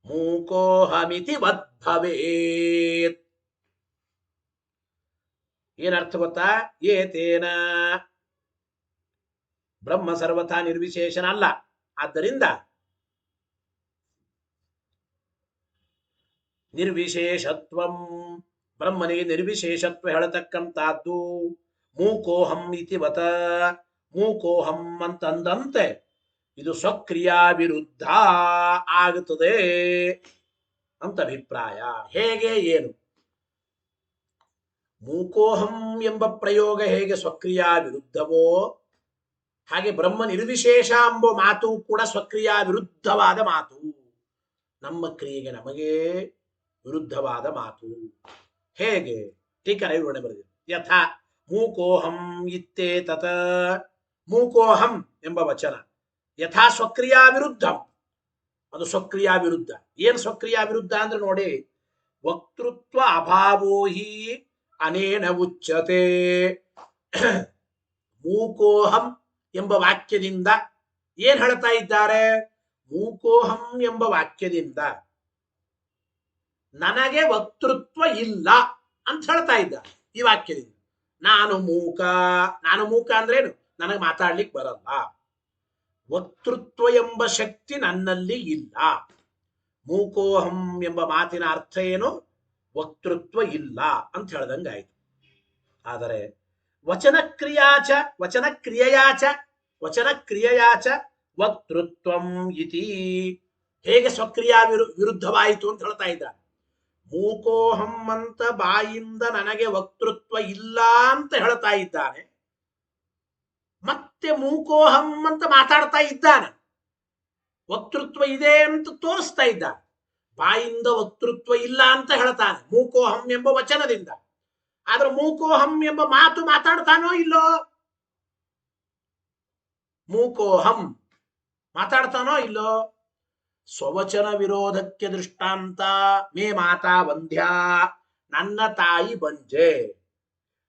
ಮೂಕೋಹಮಿತಿ ವದ್ಭವೇತ್. ಏನರ್ಥ ಗೊತ್ತಾ? ಏತೇನ, ಬ್ರಹ್ಮ ಸರ್ವಥಾ ನಿರ್ವಿಶೇಷನ ಅಲ್ಲ, ಆದ್ದರಿಂದ ನಿರ್ವಿಶೇಷತ್ವಂ, ಬ್ರಹ್ಮನಿಗೆ ನಿರ್ವಿಶೇಷತ್ವ ಹೇಳತಕ್ಕಂತಹದ್ದು. ಮೂಕೋಹಂ ಇತಿ ವತ, ಮೂಕೋಹಂ ಅಂತಂದಂತೆ ಇದು ಸ್ವಕ್ರಿಯಾ ವಿರುದ್ಧ ಆಗುತ್ತದೆ ಅಂತ ಅಭಿಪ್ರಾಯ. ಹೇಗೆ ಏನು? ಮೂಕೋಹಂ ಎಂಬ ಪ್ರಯೋಗ ಹೇಗೆ ಸ್ವಕ್ರಿಯಾ ವಿರುದ್ಧವೋ ಹಾಗೆ ಬ್ರಹ್ಮ ನಿರ್ವಿಶೇಷ ಎಂಬ ಮಾತು ಕೂಡ ಸ್ವಕ್ರಿಯಾ ವಿರುದ್ಧವಾದ ಮಾತು. ನಮ್ಮ ಕ್ರಿಯೆಗೆ ನಮಗೆ ವಿರುದ್ಧವಾದ ಮಾತು. ಹೇಗೆ? ಟೀಕರೆ ವಿವರಣೆ ಬರೆದಿದೆ. ಯಥಾ ಮೂಕೋಹಂ ಇತ್ತೇತತ, ಮೂಕೋಹಂ ಎಂಬ ವಚನ ಯಥಾ ಸ್ವಕ್ರಿಯಾ ವಿರುದ್ಧ, ಅದು ಸ್ವಕ್ರಿಯಾ ವಿರುದ್ಧ. ಏನು ಸ್ವಕ್ರಿಯಾ ವಿರುದ್ಧ ಅಂದ್ರೆ ನೋಡಿ, ವಕ್ತೃತ್ವ ಅಭಾವೋ ಹಿ ಅನೇನ ಉಚ್ಯತೆ. ಮೂಕೋಹಂ ಎಂಬ ವಾಕ್ಯದಿಂದ ಏನ್ ಹೇಳ್ತಾ ಇದ್ದಾರೆ? ಮೂಕೋಹಂ ಎಂಬ ವಾಕ್ಯದಿಂದ ನನಗೆ ವಕ್ತೃತ್ವ ಇಲ್ಲ ಅಂತ ಹೇಳ್ತಾ ಇದ್ದಾರೆ. ಈ ವಾಕ್ಯದಿಂದ ನಾನು ಮೂಕ, ನಾನು ಮೂಕ ಅಂದ್ರೆ ಏನು? ನನಗೆ ಮಾತಾಡ್ಲಿಕ್ಕೆ ಬರಲ್ಲ, ವಕ್ತೃತ್ವ ಎಂಬ ಶಕ್ತಿ ನನ್ನಲ್ಲಿ ಇಲ್ಲ. ಮೂಕೋಹಂ ಎಂಬ ಮಾತಿನ ಅರ್ಥ ಏನು? ವಕ್ತೃತ್ವ ಇಲ್ಲ ಅಂತ ಹೇಳ್ದಂಗಾಯ್ತು. ಆದರೆ ವಚನಕ್ರಿಯಾಚ ವಚನಕ್ರಿಯೆಯಾಚ ವಚನಕ್ರಿಯೆಯಾಚ ವಕ್ತೃತ್ವಂ ಇತಿ, ಹೇಗೆ ಸ್ವಕ್ರಿಯಾ ವಿರುದ್ಧವಾಯಿತು ಅಂತ ಹೇಳ್ತಾ ಇದ್ದಾರೆ. ಮೂಕೋಹಂ ಅಂತ ಬಾಯಿಂದ ನನಗೆ ವಕ್ತೃತ್ವ ಇಲ್ಲ ಅಂತ ಹೇಳ್ತಾ ಇದ್ದಾನೆ, ಮತ್ತೆ ಮೂಕೋಹಂ ಅಂತ ಮಾತಾಡ್ತಾ ಇದ್ದಾನೆ. ವಕ್ತೃತ್ವ ಇದೆ ಅಂತ ತೋರಿಸ್ತಾ ಇದ್ದಾನೆ, ಬಾಯಿಂದ ವಕ್ತೃತ್ವ ಇಲ್ಲ ಅಂತ ಹೇಳ್ತಾನೆ ಮೂಕೋಹಂ ಎಂಬ ವಚನದಿಂದ. ಆದ್ರೆ ಮೂಕೋಹಂ ಎಂಬ ಮಾತು ಮಾತಾಡ್ತಾನೋ ಇಲ್ಲೋ? ಮೂಕೋಹಂ ಮಾತಾಡ್ತಾನೋ ಇಲ್ಲೋ? ಸ್ವವಚನ ವಿರೋಧಕ್ಕೆ ದೃಷ್ಟಾಂತ ಮೇ ಮಾತಾ ವಂದ್ಯಾ, ನನ್ನ ತಾಯಿ ಬಂಜೆ,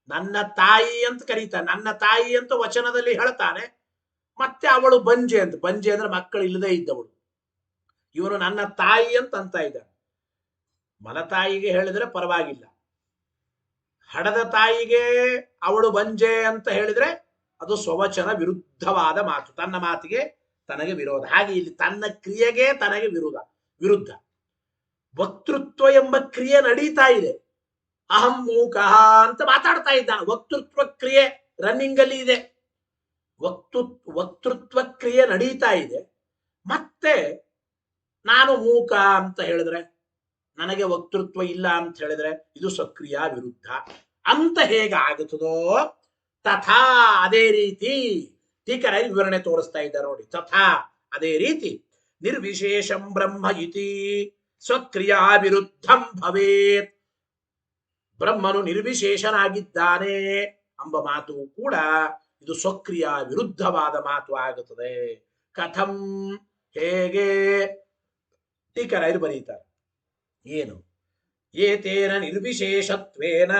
ನನ್ನ ತಾಯಿ ಅಂತ ಕರೀತಾನೆ, ನನ್ನ ತಾಯಿ ಅಂತ ವಚನದಲ್ಲಿ ಹೇಳ್ತಾನೆ, ಮತ್ತೆ ಅವಳು ಬಂಜೆ ಅಂತ. ಬಂಜೆ ಅಂದ್ರೆ ಮಕ್ಕಳು ಇಲ್ಲದೆ ಇದ್ದವಳು. ಇವನು ನನ್ನ ತಾಯಿ ಅಂತ ಇದ್ದಾನೆ. ಮಲತಾಯಿಗೆ ಹೇಳಿದ್ರೆ ಪರವಾಗಿಲ್ಲ, ಹಡದ ತಾಯಿಗೆ ಅವಳು ಬಂಜೆ ಅಂತ ಹೇಳಿದ್ರೆ ಅದು ಸ್ವವಚನ ವಿರುದ್ಧವಾದ ಮಾತು, ತನ್ನ ಮಾತಿಗೆ ತನಗೆ ವಿರೋಧ. ಹಾಗೆ ಇಲ್ಲಿ ತನ್ನ ಕ್ರಿಯೆಗೆ ತನಗೆ ವಿರುದ್ಧ. ವಕ್ತೃತ್ವ ಎಂಬ ಕ್ರಿಯೆ ನಡೀತಾ ಇದೆ, ಅಹಂ ಮೂಕಃ ಅಂತ ಮಾತಾಡ್ತಾ ಇದ್ದಾನೆ. ವಕ್ತೃತ್ವ ಕ್ರಿಯೆ ರನ್ನಿಂಗ್ ಅಲ್ಲಿ ಇದೆ, ವಕ್ತೃತ್ವ ಕ್ರಿಯೆ ನಡೀತಾ ಇದೆ. ಮತ್ತೆ ನಾನು ಮೂಕ ಅಂತ ಹೇಳಿದ್ರೆ, ನನಗೆ ವಕ್ತೃತ್ವ ಇಲ್ಲ ಅಂತ ಹೇಳಿದ್ರೆ ಇದು ಸಕ್ರಿಯ ವಿರುದ್ಧ ಅಂತ ಹೇಗೆ ಆಗುತ್ತದೋ ತಥಾ ಅದೇ ರೀತಿ ಟೀಕರ ವಿವರಣೆ ತೋರಿಸ್ತಾ ಇದ್ದಾರೆ ನೋಡಿ. ತಥಾ ಅದೇ ರೀತಿ ನಿರ್ವಿಶೇಷಂ ಬ್ರಹ್ಮ ಇತಿ ಸ್ವಕ್ರಿಯಾ ವಿರುದ್ಧಂ ಭವೇತ್, ಬ್ರಹ್ಮನು ನಿರ್ವಿಶೇಷನಾಗಿದ್ದಾನೆ ಎಂಬ ಮಾತು ಕೂಡ ಇದು ಸ್ವಕ್ರಿಯಾ ವಿರುದ್ಧವಾದ ಮಾತು ಆಗುತ್ತದೆ. ಕಥಂ, ಹೇಗೆ? ಟೀಕರ ಬರೀತಾರೆ. ಏನು? ಏತೇನ ನಿರ್ವಿಶೇಷತ್ವೇನ,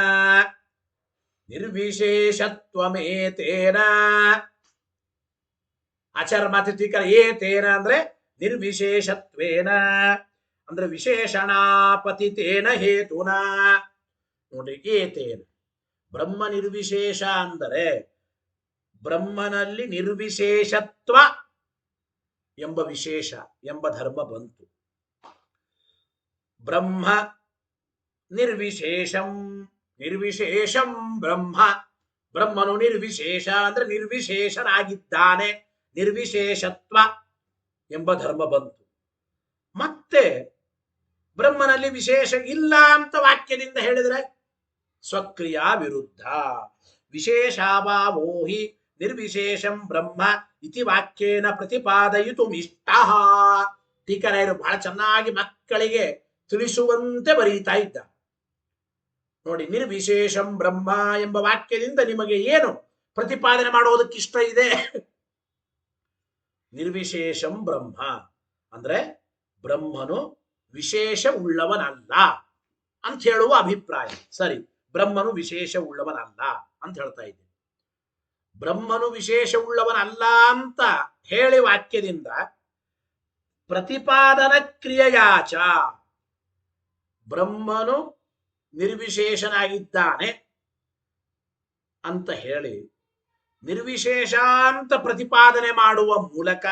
ನಿರ್ವಿಶೇಷತ್ವಮೇತೇನ ಆಚಾರ ಮಾತು ಟೀಕರ. ಏತೇನ ಅಂದ್ರೆ ನಿರ್ವಿಶೇಷತ್ವೇನ ಅಂದ್ರೆ ವಿಶೇಷಣಾಪತಿತೇನ ಹೇತುನ. ನೋಡ್ರಿ, ಏತೇನ ಬ್ರಹ್ಮ ನಿರ್ವಿಶೇಷ ಅಂದರೆ ಬ್ರಹ್ಮನಲ್ಲಿ ನಿರ್ವಿಶೇಷತ್ವ ಎಂಬ ವಿಶೇಷ ಎಂಬ ಧರ್ಮ ಬಂತು. ಬ್ರಹ್ಮ ನಿರ್ವಿಶೇಷಂ, ನಿರ್ವಿಶೇಷಂ ಬ್ರಹ್ಮ, ಬ್ರಹ್ಮನು ನಿರ್ವಿಶೇಷ ಅಂದ್ರೆ ನಿರ್ವಿಶೇಷನಾಗಿದ್ದಾನೆ, ನಿರ್ವಿಶೇಷತ್ವ ಎಂಬ ಧರ್ಮ ಬಂತು. ಮತ್ತೆ ಬ್ರಹ್ಮನಲ್ಲಿ ವಿಶೇಷ ಇಲ್ಲ ಅಂತ ವಾಕ್ಯದಿಂದ ಹೇಳಿದ್ರೆ ಸ್ವಕ್ರಿಯಾ ವಿರುದ್ಧ. ವಿಶೇಷಾಭಾವೋ ಹಿ ನಿರ್ವಿಶೇಷಂ ಬ್ರಹ್ಮ ಇತಿ ವಾಕ್ಯೇನ ಪ್ರತಿಪಾದಯಿತು ಇಷ್ಟ. ಟೀಕರಾಯರು ಬಹಳ ಚೆನ್ನಾಗಿ ಮಕ್ಕಳಿಗೆ ತಿಳಿಸುವಂತೆ ಬರೀತಾ ಇದ್ದ. ನೋಡಿ, ನಿರ್ವಿಶೇಷಂ ಬ್ರಹ್ಮ ಎಂಬ ವಾಕ್ಯದಿಂದ ನಿಮಗೆ ಏನು ಪ್ರತಿಪಾದನೆ ಮಾಡೋದಕ್ಕಿಷ್ಟ ಇದೆ? ನಿರ್ವಿಶೇಷಂ ಬ್ರಹ್ಮ ಅಂದ್ರೆ ಬ್ರಹ್ಮನು ವಿಶೇಷ ಉಳ್ಳವನಲ್ಲ ಅಂತ ಹೇಳುವ ಅಭಿಪ್ರಾಯ. ಸರಿ, ಬ್ರಹ್ಮನು ವಿಶೇಷ ಉಳ್ಳವನಲ್ಲ ಅಂತ ಹೇಳ್ತಾ ಇದ್ದೀನಿ. ಬ್ರಹ್ಮನು ವಿಶೇಷ ಉಳ್ಳವನಲ್ಲ ಅಂತ ಹೇಳಿ ವಾಕ್ಯದಿಂದ ಪ್ರತಿಪಾದನ ಕ್ರಿಯೆಯಾಚ ಬ್ರಹ್ಮನು ನಿರ್ವಿಶೇಷನಾಗಿದ್ದಾನೆ ಅಂತ ಹೇಳಿ ನಿರ್ವಿಶೇಷ ಅಂತ ಪ್ರತಿಪಾದನೆ ಮಾಡುವ ಮೂಲಕ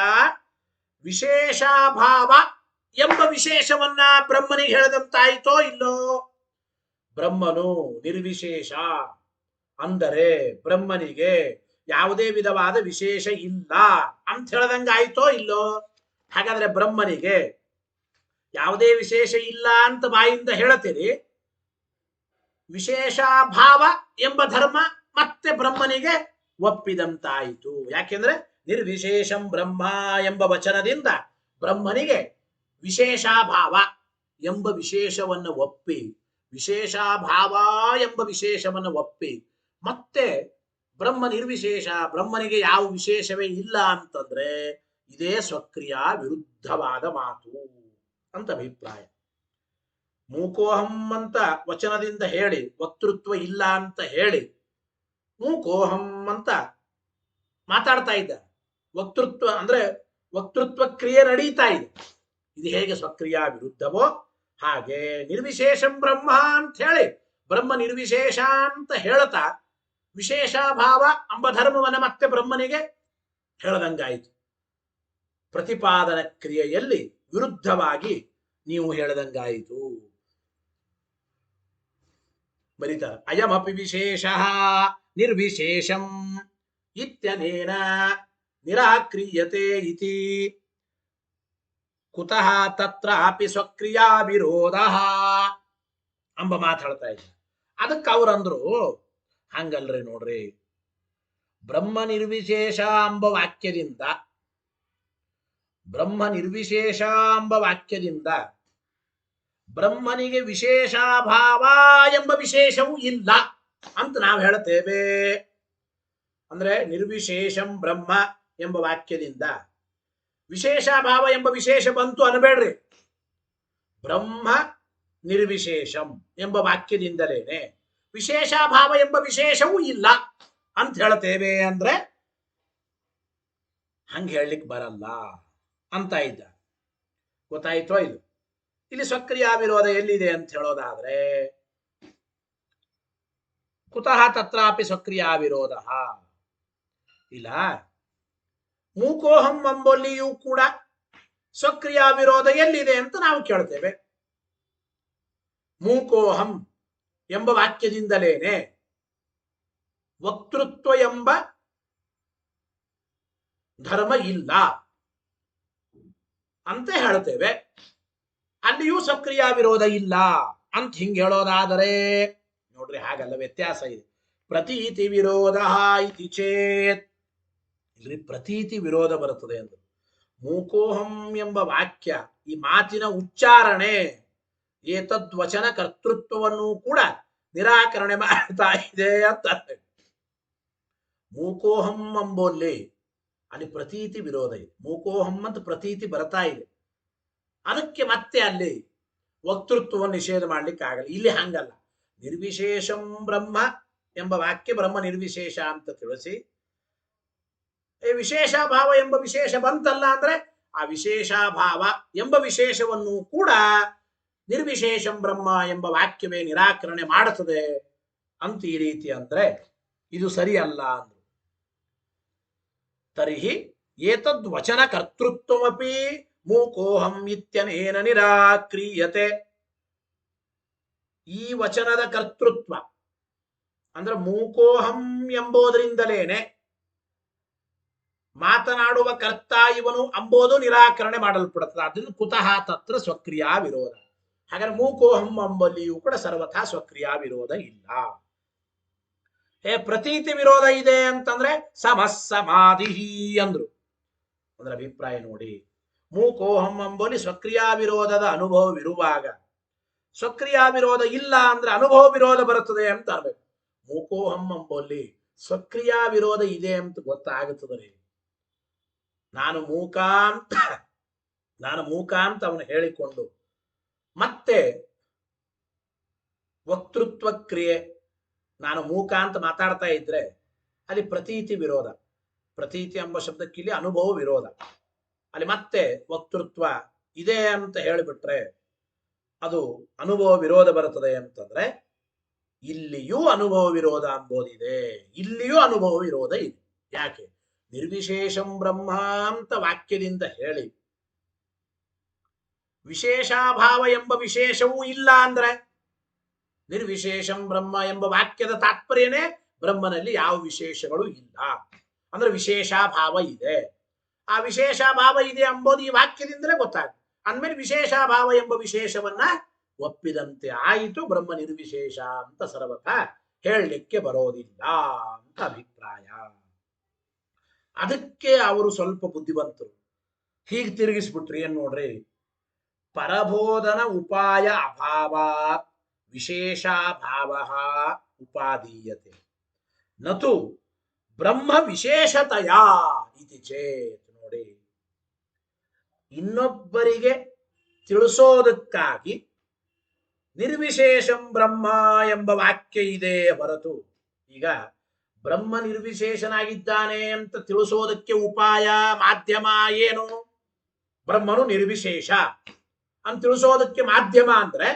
ವಿಶೇಷಾಭಾವ ಎಂಬ ವಿಶೇಷವನ್ನ ಬ್ರಹ್ಮನಿಗೆ ಹೇಳದಂತಾಯಿತೋ ಇಲ್ಲೋ? ಬ್ರಹ್ಮನು ನಿರ್ವಿಶೇಷ ಅಂದರೆ ಬ್ರಹ್ಮನಿಗೆ ಯಾವುದೇ ವಿಧವಾದ ವಿಶೇಷ ಇಲ್ಲ ಅಂತ ಹೇಳದಂಗಾಯ್ತೋ ಇಲ್ಲೋ? ಹಾಗಾದ್ರೆ ಬ್ರಹ್ಮನಿಗೆ ಯಾವುದೇ ವಿಶೇಷ ಇಲ್ಲ ಅಂತ ಬಾಯಿಂದ ಹೇಳತೀರಿ, ವಿಶೇಷಾಭಾವ ಎಂಬ ಧರ್ಮ ಮತ್ತೆ ಬ್ರಹ್ಮನಿಗೆ ಒಪ್ಪಿದಂತಾಯಿತು. ಯಾಕೆಂದ್ರೆ ನಿರ್ವಿಶೇಷಂ ಬ್ರಹ್ಮ ಎಂಬ ವಚನದಿಂದ ಬ್ರಹ್ಮನಿಗೆ ವಿಶೇಷಾಭಾವ ಎಂಬ ವಿಶೇಷವನ್ನು ಒಪ್ಪಿ, ವಿಶೇಷಾಭಾವ ಎಂಬ ವಿಶೇಷವನ್ನು ಒಪ್ಪಿ, ಮತ್ತೆ ಬ್ರಹ್ಮ ನಿರ್ವಿಶೇಷ, ಬ್ರಹ್ಮನಿಗೆ ಯಾವ ವಿಶೇಷವೇ ಇಲ್ಲ ಅಂತಂದ್ರೆ ಇದೇ ಸ್ವಕ್ರಿಯ ವಿರುದ್ಧವಾದ ಮಾತು ಅಂತ ಅಭಿಪ್ರಾಯ. ಮೂಕೋಹಂ ಅಂತ ವಚನದಿಂದ ಹೇಳಿ ವಕ್ತೃತ್ವ ಇಲ್ಲ ಅಂತ ಹೇಳಿ ಮೂಕೋಹಂ ಅಂತ ಮಾತಾಡ್ತಾ ಇದ್ದ. ವಕ್ತೃತ್ವ ಅಂದ್ರೆ ವಕ್ತೃತ್ವ ಕ್ರಿಯೆ ನಡೀತಾ ಇದೆ. ಇದು ಹೇಗೆ ಸ್ವಕ್ರಿಯ ವಿರುದ್ಧವೋ ಹಾಗೆ ನಿರ್ವಿಶೇಷಂ ಬ್ರಹ್ಮ ಅಂತ ಹೇಳಿ ಬ್ರಹ್ಮ ನಿರ್ವಿಶೇಷ ಅಂತ ಹೇಳ್ತಾ ವಿಶೇಷಾಭಾವ ಎಂಬ ಧರ್ಮವನ್ನ ಮತ್ತೆ ಬ್ರಹ್ಮನಿಗೆ ಹೇಳದಂಗಾಯಿತು. ಪ್ರತಿಪಾದನ ಕ್ರಿಯೆಯಲ್ಲಿ ವಿರುದ್ಧವಾಗಿ ನೀವು ಹೇಳದಂಗಾಯಿತು. ಬರೀತಾರೆ, ಅಯಮಪಿ ವಿಶೇಷ ನಿರ್ವಿಶೇಷಂ ಇತ್ಯನೇನ ನಿರಾಕ್ರಿಯತೆ ಇತಿ ಕುತಃ ತತ್ರಾಪಿ ಸ್ವಕ್ರಿಯಾ ವಿರೋಧ ಎಂಬ ಮಾತಾಡ್ತಾ ಇದ್ದ. ಅದಕ್ಕೆ ಅವ್ರಂದ್ರು, ಹಂಗಲ್ರಿ ನೋಡ್ರಿ, ಬ್ರಹ್ಮ ನಿರ್ವಿಶೇಷ ಎಂಬ ವಾಕ್ಯದಿಂದ ಬ್ರಹ್ಮನಿಗೆ ವಿಶೇಷಾಭಾವ ಎಂಬ ವಿಶೇಷವೂ ಇಲ್ಲ ಅಂತ ನಾವು ಹೇಳ್ತೇವೆ. ಅಂದ್ರೆ ನಿರ್ವಿಶೇಷಂ ಬ್ರಹ್ಮ ಎಂಬ ವಾಕ್ಯದಿಂದ ವಿಶೇಷಾಭಾವ ಎಂಬ ವಿಶೇಷ ಬಂತು ಅನ್ಬೇಡ್ರಿ. ಬ್ರಹ್ಮ ನಿರ್ವಿಶೇಷಂ ಎಂಬ ವಾಕ್ಯದಿಂದಲೇನೆ ವಿಶೇಷಾಭಾವ ಎಂಬ ವಿಶೇಷವೂ ಇಲ್ಲ ಅಂತ ಹೇಳ್ತೇವೆ ಅಂದ್ರೆ ಹಂಗೆ ಹೇಳಲಿಕ್ಕೆ ಬರಲ್ಲ ಅಂತ ಇದ್ದ. ಗೊತ್ತಾಯ್ತೋ ಇದು? ಇಲ್ಲಿ ಸ್ವಕ್ರಿಯ ವಿರೋಧ ಎಲ್ಲಿದೆ ಅಂತ ಹೇಳೋದಾದ್ರೆ ಕುತಃ ತತ್ರಾಪಿ ಸ್ವಕ್ರಿಯ ವಿರೋಧ ಇಲ್ಲ. ಮೂಕೋಹಂ ಎಂಬಲ್ಲಿಯೂ ಕೂಡ ಸ್ವಕ್ರಿಯ ವಿರೋಧ ಎಲ್ಲಿದೆ ಅಂತ ನಾವು ಕೇಳ್ತೇವೆ. ಮೂಕೋಹಂ ಎಂಬ ವಾಕ್ಯದಿಂದಲೇನೆ ವಕ್ತೃತ್ವ ಎಂಬ ಧರ್ಮ ಇಲ್ಲ ಅಂತ ಹೇಳ್ತೇವೆ. ಅಲ್ಲಿಯೂ ಸಕ್ರಿಯ ವಿರೋಧ ಇಲ್ಲ ಅಂತ ಹಿಂಗೆ ಹೇಳೋದಾದರೆ ನೋಡ್ರಿ, ಹಾಗಲ್ಲ, ವ್ಯತ್ಯಾಸ ಇದೆ. ಪ್ರತೀತಿ ವಿರೋಧ ಇತಿ ಚೇತ್, ಇಲ್ರಿ ಪ್ರತೀತಿ ವಿರೋಧ ಬರುತ್ತದೆ ಎಂದು. ಮೂಕೋಹಂ ಎಂಬ ವಾಕ್ಯ, ಈ ಮಾತಿನ ಉಚ್ಚಾರಣೆ ಏತದ್ವಚನ ಕರ್ತೃತ್ವವನ್ನು ಕೂಡ ನಿರಾಕರಣೆ ಮಾಡ್ತಾ ಇದೆ ಅಂತ. ಮೂಕೋಹಂ ಎಂಬಲ್ಲಿ ಅಲ್ಲಿ ಪ್ರತೀತಿ ವಿರೋಧ ಇದೆ. ಮೂಕೋಹಂ ಅಂತ ಪ್ರತೀತಿ ಬರ್ತಾ ಇದೆ, ಅದಕ್ಕೆ ಮತ್ತೆ ಅಲ್ಲಿ ವಕ್ತೃತ್ವವನ್ನು ನಿಷೇಧ ಮಾಡ್ಲಿಕ್ಕೆ ಆಗಲ್ಲ. ಇಲ್ಲಿ ಹಂಗಲ್ಲ. ನಿರ್ವಿಶೇಷಂ ಬ್ರಹ್ಮ ಎಂಬ ವಾಕ್ಯ ಬ್ರಹ್ಮ ನಿರ್ವಿಶೇಷ ಅಂತ ತಿಳಿಸಿ, ವಿಶೇಷಾಭಾವ ಎಂಬ ವಿಶೇಷ ಬಂತಲ್ಲ ಅಂದ್ರೆ ಆ ವಿಶೇಷಾಭಾವ ಎಂಬ ವಿಶೇಷವನ್ನು ಕೂಡ ನಿರ್ವಿಶೇಷಂ ಬ್ರಹ್ಮ ಎಂಬ ವಾಕ್ಯವೇ ನಿರಾಕರಣೆ ಮಾಡುತ್ತದೆ ಅಂತ ಈ ರೀತಿ ಅಂದ್ರೆ ಇದು ಸರಿಯಲ್ಲ ಅಂದ್ರು. ತರ್ಹಿ ಏತದ್ ವಚನ ಕರ್ತೃತ್ವಮಪಿ ಮೂಕೋಹಂ ಇತ್ಯನೇನ ನಿರಾಕ್ರಿಯತೆ. ಈ ವಚನದ ಕರ್ತೃತ್ವ ಅಂದ್ರೆ ಮೂಕೋಹಂ ಎಂಬುದರಿಂದಲೇನೆ ಮಾತನಾಡುವ ಕರ್ತ ಇವನು ಅಂಬೋದು ನಿರಾಕರಣೆ ಮಾಡಲ್ಪಡುತ್ತದೆ. ಅದರಿಂದ ಕುತಃ ತತ್ರ ಸ್ವಕ್ರಿಯ ವಿರೋಧ. ಹಾಗಾದ್ರೆ ಮೂಕೋಹಂ ಎಂಬಲ್ಲಿಯೂ ಕೂಡ ಸರ್ವಥಾ ಸ್ವಕ್ರಿಯ ವಿರೋಧ ಇಲ್ಲ. ಪ್ರತೀತಿ ವಿರೋಧ ಇದೆ ಅಂತಂದ್ರೆ ಸಮಸ್ಸಮಾಧಿ ಅಂದ್ರು. ಅಂದ್ರೆ ಅಭಿಪ್ರಾಯ ನೋಡಿ, ಮೂಕೋಹಂ ಎಂಬಲ್ಲಿ ಸ್ವಕ್ರಿಯ ವಿರೋಧದ ಅನುಭವವಿರುವಾಗ ಸ್ವಕ್ರಿಯಾ ವಿರೋಧ ಇಲ್ಲ ಅಂದ್ರೆ ಅನುಭವ ವಿರೋಧ ಬರುತ್ತದೆ ಅಂತ ಅನ್ಬೇಕು. ಮೂಕೋಹಂ ಅಂಬೋಲ್ಲಿ ಸ್ವಕ್ರಿಯಾ ವಿರೋಧ ಇದೆ ಅಂತ ಗೊತ್ತಾಗುತ್ತದೆ. ನಾನು ಮೂಕ ಅಂತ ಅವನು ಹೇಳಿಕೊಂಡು ಮತ್ತೆ ವಕ್ತೃತ್ವ ಕ್ರಿಯೆ, ನಾನು ಮೂಕ ಅಂತ ಮಾತಾಡ್ತಾ ಇದ್ರೆ ಅಲ್ಲಿ ಪ್ರತೀತಿ ವಿರೋಧ, ಪ್ರತೀತಿ ಎಂಬ ಶಬ್ದಕ್ಕಿಲ್ಲಿ ಅನುಭವ ವಿರೋಧ. ಅಲ್ಲಿ ಮತ್ತೆ ವಕ್ತೃತ್ವ ಇದೆ ಅಂತ ಹೇಳಿಬಿಟ್ರೆ ಅದು ಅನುಭವ ವಿರೋಧ ಬರುತ್ತದೆ ಅಂತಂದ್ರೆ ಇಲ್ಲಿಯೂ ಅನುಭವ ವಿರೋಧ ಅಂಬೋದಿದೆ, ಇಲ್ಲಿಯೂ ಅನುಭವ ವಿರೋಧ ಇದೆ. ಯಾಕೆ? ನಿರ್ವಿಶೇಷಂ ಬ್ರಹ್ಮ ಅಂತ ವಾಕ್ಯದಿಂದ ಹೇಳಿ ವಿಶೇಷಾಭಾವ ಎಂಬ ವಿಶೇಷವೂ ಇಲ್ಲ ಅಂದ್ರೆ ನಿರ್ವಿಶೇಷಂ ಬ್ರಹ್ಮ ಎಂಬ ವಾಕ್ಯದ ತಾತ್ಪರ್ಯನೇ ಬ್ರಹ್ಮನಲ್ಲಿ ಯಾವ ವಿಶೇಷಗಳು ಇಲ್ಲ ಅಂದ್ರೆ ವಿಶೇಷಾಭಾವ ಇದೆ. ಆ ವಿಶೇಷಾಭಾವ ಇದೆ ಎಂಬುದು ಈ ವಾಕ್ಯದಿಂದಲೇ ಗೊತ್ತಾಗುತ್ತೆ. ಅಂದ್ಮೇಲೆ ವಿಶೇಷಾಭಾವ ಎಂಬ ವಿಶೇಷವನ್ನ ಒಪ್ಪಿದಂತೆ ಆಯಿತು, ಬ್ರಹ್ಮ ನಿರ್ವಿಶೇಷ ಅಂತ ಸರ್ವಥ ಹೇಳಲಿಕ್ಕೆ ಬರೋದಿಲ್ಲ ಅಂತ ಅಭಿಪ್ರಾಯ. ಅದಕ್ಕೆ ಅವರು ಸ್ವಲ್ಪ ಬುದ್ಧಿವಂತರು, ಹೀಗೆ ತಿರುಗಿಸ್ಬಿಟ್ರಿ ಏನ್ ನೋಡ್ರಿ, ಪರಬೋಧನ ಉಪಾಯ ಅಭಾವಾತ್ ವಿಶೇಷಾಭಾವ ಉಪಾದೀಯತೆ ನತು ಬ್ರಹ್ಮ ವಿಶೇಷತೆಯ ಇತಿ ಚೇತ್. ನೋಡಿ, ಇನ್ನೊಬ್ಬರಿಗೆ ತಿಳಿಸೋದಕ್ಕಾಗಿ ನಿರ್ವಿಶೇಷಂ ಬ್ರಹ್ಮ ಎಂಬ ವಾಕ್ಯ ಇದೆ ಹೊರತು, ಈಗ ಬ್ರಹ್ಮ ನಿರ್ವಿಶೇಷನಾಗಿದ್ದಾನೆ ಅಂತ ತಿಳಿಸೋದಕ್ಕೆ ಉಪಾಯ ಮಾಧ್ಯಮ ಏನು? ಬ್ರಹ್ಮನು ನಿರ್ವಿಶೇಷ ಅಂತ ತಿಳಿಸೋದಕ್ಕೆ ಮಾಧ್ಯಮ ಅಂದ್ರೆ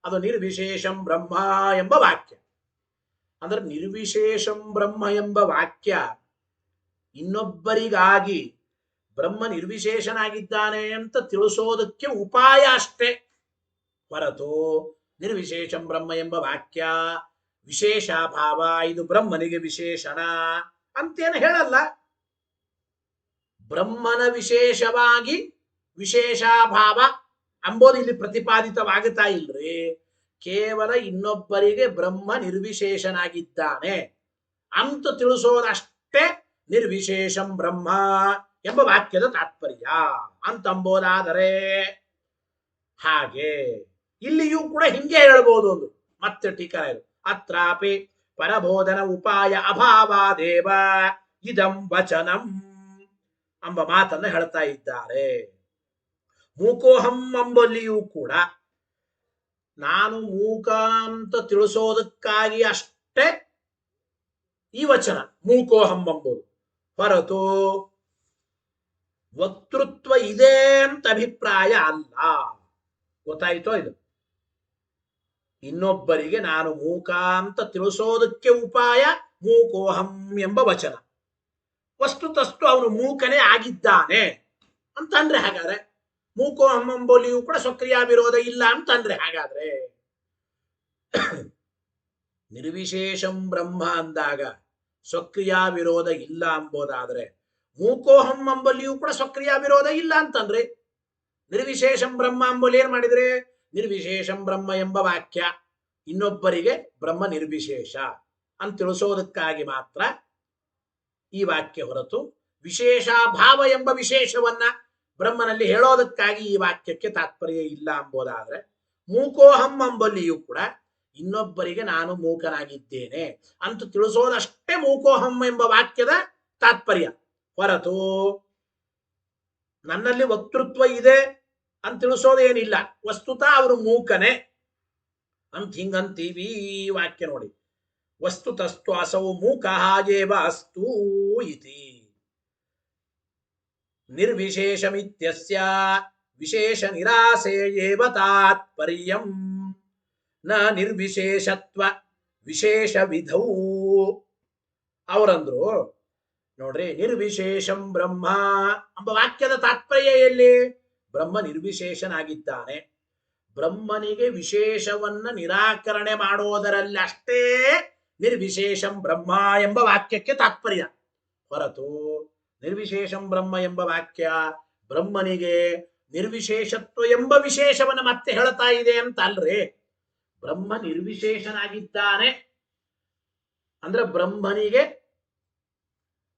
ಅದು ನಿರ್ವಿಶೇಷಂ ಬ್ರಹ್ಮ ಎಂಬ ವಾಕ್ಯ. ಅಂದ್ರೆ ನಿರ್ವಿಶೇಷಂ ಬ್ರಹ್ಮ ಎಂಬ ವಾಕ್ಯ ಇನ್ನೊಬ್ಬರಿಗಾಗಿ ಬ್ರಹ್ಮ ನಿರ್ವಿಶೇಷನಾಗಿದ್ದಾನೆ ಅಂತ ತಿಳಿಸೋದಕ್ಕೆ ಉಪಾಯ ಅಷ್ಟೇ ಹೊರತು ನಿರ್ವಿಶೇಷಂ ಬ್ರಹ್ಮ ಎಂಬ ವಾಕ್ಯ ವಿಶೇಷಾಭಾವ ಇದು ಬ್ರಹ್ಮನಿಗೆ ವಿಶೇಷಣ ಅಂತೇನು ಹೇಳಲ್ಲ. ಬ್ರಹ್ಮನ ವಿಶೇಷವಾಗಿ ವಿಶೇಷಾಭಾವ ಅಂಬೋದು ಇಲ್ಲಿ ಪ್ರತಿಪಾದಿತವಾಗುತ್ತಾ ಇಲ್ರಿ. ಕೇವಲ ಇನ್ನೊಬ್ಬರಿಗೆ ಬ್ರಹ್ಮ ನಿರ್ವಿಶೇಷನಾಗಿದ್ದಾನೆ ಅಂತ ತಿಳಿಸೋದಷ್ಟೇ ನಿರ್ವಿಶೇಷಂ ಬ್ರಹ್ಮ ಎಂಬ ವಾಕ್ಯದ ತಾತ್ಪರ್ಯ ಅಂತಂಬೋದಾದರೆ, ಹಾಗೆ ಇಲ್ಲಿಯೂ ಕೂಡ ಹಿಂಗೆ ಹೇಳ್ಬೋದು. ಒಂದು ಮತ್ತೆ ಟೀಕಾ ಇದು, ಅತ್ರಾಪಿ ಪರಬೋಧನ ಉಪಾಯ ಅಭಾವಾದೇವ ಇದಂ ವಚನಂ ಎಂಬ ಮಾತನ್ನ ಹೇಳ್ತಾ ಇದ್ದಾರೆ. ಮೂಕೋಹಂ ಎಂಬಲ್ಲಿಯೂ ಕೂಡ ನಾನು ಮೂಕ ಅಂತ ತಿಳಿಸೋದಕ್ಕಾಗಿ ಅಷ್ಟೇ ಈ ವಚನ ಮೂಕೋಹಂ ಎಂಬುದು ಹೊರತು ವಕ್ತೃತ್ವ ಇದೆ ಅಂತ ಅಭಿಪ್ರಾಯ ಅಲ್ಲ. ಗೊತ್ತಾಯ್ತೋ? ಇದು ಇನ್ನೊಬ್ಬರಿಗೆ ನಾನು ಮೂಕ ಅಂತ ತಿಳಿಸೋದಕ್ಕೆ ಉಪಾಯ ಮೂಕೋಹಂ ಎಂಬ ವಚನ. ವಸ್ತುತಸ್ತು ಅವನು ಮೂಕನೇ ಆಗಿದ್ದಾನೆ ಅಂತಂದ್ರೆ ಹಾಗಾದ್ರೆ ಮೂಕೋಹಂ ಎಂಬಲ್ಲಿಯೂ ಕೂಡ ಸ್ವಕ್ರಿಯಾ ವಿರೋಧ ಇಲ್ಲ ಅಂತಂದ್ರೆ ಹಾಗಾದ್ರೆ ನಿರ್ವಿಶೇಷಂ ಬ್ರಹ್ಮ ಅಂದಾಗ ಸ್ವಕ್ರಿಯಾ ವಿರೋಧ ಇಲ್ಲ ಎಂಬುದಾದ್ರೆ ಮೂಕೋಹಂ ಎಂಬಲ್ಲಿಯೂ ಕೂಡ ಸ್ವಕ್ರಿಯಾ ವಿರೋಧ ಇಲ್ಲ ಅಂತಂದ್ರೆ ನಿರ್ವಿಶೇಷಂ ಬ್ರಹ್ಮ ಎಂಬಲ್ಲಿ ಏನ್ ಮಾಡಿದ್ರೆ ನಿರ್ವಿಶೇಷಂ ಬ್ರಹ್ಮ ಎಂಬ ವಾಕ್ಯ ಇನ್ನೊಬ್ಬರಿಗೆ ಬ್ರಹ್ಮ ನಿರ್ವಿಶೇಷ ಅಂತ ತಿಳಿಸೋದಕ್ಕಾಗಿ ಮಾತ್ರ ಈ ವಾಕ್ಯ ಹೊರತು ವಿಶೇಷಾಭಾವ ಎಂಬ ವಿಶೇಷವನ್ನ ಬ್ರಹ್ಮನಲ್ಲಿ ಹೇಳೋದಕ್ಕಾಗಿ ಈ ವಾಕ್ಯಕ್ಕೆ ತಾತ್ಪರ್ಯ ಇಲ್ಲ ಎಂಬುದಾದ್ರೆ ಮೂಕೋಹಂ ಎಂಬಲ್ಲಿಯೂ ಕೂಡ ಇನ್ನೊಬ್ಬರಿಗೆ ನಾನು ಮೂಕನಾಗಿದ್ದೇನೆ ಅಂತ ತಿಳಿಸೋದಷ್ಟೇ ಮೂಕೋಹಂ ಎಂಬ ವಾಕ್ಯದ ತಾತ್ಪರ್ಯ ಹೊರತು ನನ್ನಲ್ಲಿ ವಕ್ತೃತ್ವ ಇದೆ ಅಂತ ತಿಳಿಸೋದೇನಿಲ್ಲ. ವಸ್ತುತ ಅವರು ಮೂಕನೇ ಅಂತ ಹಿಂಗಂತೀವಿ. ವಾಕ್ಯ ನೋಡಿ, ವಸ್ತುತಸ್ತು ಅಸೌ ಮೂಕಃ ಏವ ಅಸ್ತು ಇತಿ ನಿರ್ವಿಶೇಷಮಿತ್ಯಸ್ಯ ವಿಶೇಷ ನಿರಾಸೆ ಏವ ತಾತ್ಪರ್ಯಂ ನ ನಿರ್ವಿಶೇಷತ್ವ ವಿಶೇಷ ವಿಧೌ. ಅವರಂದ್ರು ನೋಡ್ರಿ, ನಿರ್ವಿಶೇಷಂ ಬ್ರಹ್ಮ ಎಂಬ ವಾಕ್ಯದ ತಾತ್ಪರ್ಯ ಎಲ್ಲಿ? ಬ್ರಹ್ಮ ನಿರ್ವಿಶೇಷನಾಗಿದ್ದಾನೆ. ಬ್ರಹ್ಮನಿಗೆ ವಿಶೇಷವನ್ನ ನಿರಾಕರಣೆ ಮಾಡೋದರಲ್ಲಿ ಅಷ್ಟೇ ನಿರ್ವಿಶೇಷಂ ಬ್ರಹ್ಮ ಎಂಬ ವಾಕ್ಯಕ್ಕೆ ತಾತ್ಪರ್ಯ ಹೊರತು ನಿರ್ವಿಶೇಷಂ ಬ್ರಹ್ಮ ಎಂಬ ವಾಕ್ಯ ಬ್ರಹ್ಮನಿಗೆ ನಿರ್ವಿಶೇಷತ್ವ ಎಂಬ ವಿಶೇಷವನ್ನ ಮತ್ತೆ ಹೇಳ್ತಾ ಇದೆ ಅಂತ ಅಲ್ರಿ. ಬ್ರಹ್ಮ ನಿರ್ವಿಶೇಷನಾಗಿದ್ದಾನೆ ಅಂದ್ರೆ ಬ್ರಹ್ಮನಿಗೆ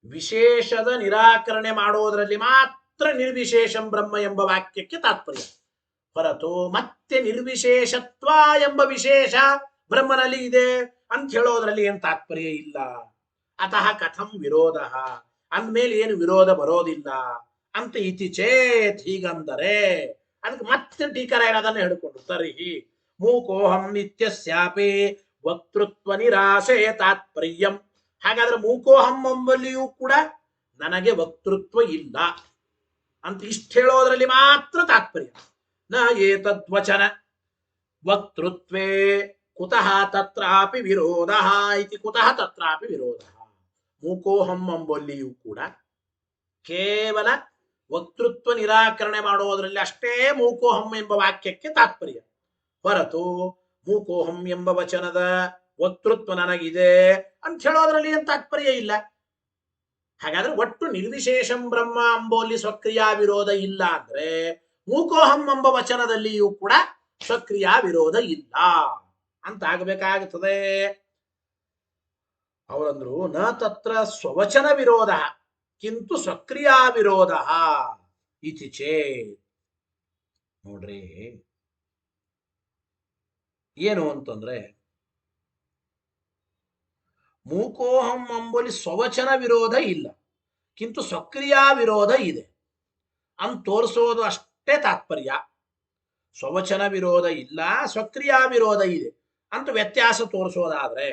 ವಿಶೇಷದ ನಿರಾಕರಣೆ ಮಾಡೋದರಲ್ಲಿ ಮಾತ್ರ ನಿರ್ವಿಶೇಷಂ ಬ್ರಹ್ಮ ಎಂಬ ವಾಕ್ಯಕ್ಕೆ ತಾತ್ಪರ್ಯ ಹೊರತು ಮತ್ತೆ ನಿರ್ವಿಶೇಷತ್ವ ಎಂಬ ವಿಶೇಷ ಬ್ರಹ್ಮನಲ್ಲಿ ಇದೆ ಅಂತ ಹೇಳೋದ್ರಲ್ಲಿ ಏನ್ ತಾತ್ಪರ್ಯ ಇಲ್ಲ. ಅತಃ ಕಥಂ ವಿರೋಧ, ಅಂದ್ಮೇಲೆ ಏನು ವಿರೋಧ ಬರೋದಿಲ್ಲ ಅಂತ ಇತಿ ಚೇತ್, ಹೀಗಂದರೆ ಅದಕ್ಕೆ ಮತ್ತೆ ಟೀಕರಾಯರು ಅದನ್ನ ಹೇಳಿಕೊಂಡು ತರ್ಹಿ ಮೂಕೋಹಂ ನಿತ್ಯಸ್ಯಾಪಿ ವಕ್ತೃತ್ವ ನಿರಾಶೆ ತಾತ್ಪರ್ಯಂ. ಹಾಗಾದ್ರೆ ಮೂಕೋಹಂ ಎಂಬಲ್ಲಿಯೂ ಕೂಡ ನನಗೆ ವಕ್ತೃತ್ವ ಇಲ್ಲ ಅಂತ ಇಷ್ಟ ಹೇಳೋದ್ರಲ್ಲಿ ಮಾತ್ರ ತಾತ್ಪರ್ಯ. ನ ಏತದ್ವಚನ ವಕ್ತೃತ್ವೇ ಕುತಃ ತತ್ರಾಪಿ ವಿರೋಧ ಇತಿ ಕುತಃ ತತ್ರಾಪಿ ವಿರೋಧ. ಮೂಕೋಹಂ ಎಂಬಲ್ಲಿಯೂ ಕೂಡ ಕೇವಲ ವಕ್ತೃತ್ವ ನಿರಾಕರಣೆ ಮಾಡುವುದರಲ್ಲಿ ಅಷ್ಟೇ ಮೂಕೋಹಂ ಎಂಬ ವಾಕ್ಯಕ್ಕೆ ತಾತ್ಪರ್ಯ, ಹೊರತು ಮೂಕೋಹಂ ಎಂಬ ವಚನದ ವಕ್ತೃತ್ವ ನನಗಿದೆ ಅಂತ ಹೇಳೋದ್ರಲ್ಲಿ ಏನ್ ತಾತ್ಪರ್ಯ ಇಲ್ಲ. ಹಾಗಾದ್ರೆ ಒಟ್ಟು ನಿರ್ವಿಶೇಷಂ ಬ್ರಹ್ಮ ಅಂಬೋಲಿ ಸ್ವಕ್ರಿಯಾ ವಿರೋಧ ಇಲ್ಲ ಅಂದ್ರೆ ಮೂಕೋಹಂ ಎಂಬ ವಚನದಲ್ಲಿಯೂ ಕೂಡ ಸ್ವಕ್ರಿಯಾ ವಿರೋಧ ಇಲ್ಲ ಅಂತ ಆಗಬೇಕಾಗುತ್ತದೆ. ಅವರಂದ್ರು ನ ತತ್ರ ಸ್ವವಚನ ವಿರೋಧ ಕಿಂತು ಸ್ವಕ್ರಿಯಾ ವಿರೋಧ ಇತಿ ಚೇತ್. ನೋಡ್ರಿ ಏನು ಅಂತಂದ್ರೆ ಮೂಕೋಹಂ ಅಂಬೋಲಿ ಸ್ವವಚನ ವಿರೋಧ ಇಲ್ಲ, ಕಿಂತು ಸ್ವಕ್ರಿಯಾ ವಿರೋಧ ಇದೆ ಅಂತ ತೋರಿಸೋದು ಅಷ್ಟೇ ತಾತ್ಪರ್ಯ. ಸ್ವವಚನ ವಿರೋಧ ಇಲ್ಲ, ಸ್ವಕ್ರಿಯಾ ವಿರೋಧ ಇದೆ ಅಂತ ವ್ಯತ್ಯಾಸ ತೋರಿಸೋದಾದ್ರೆ,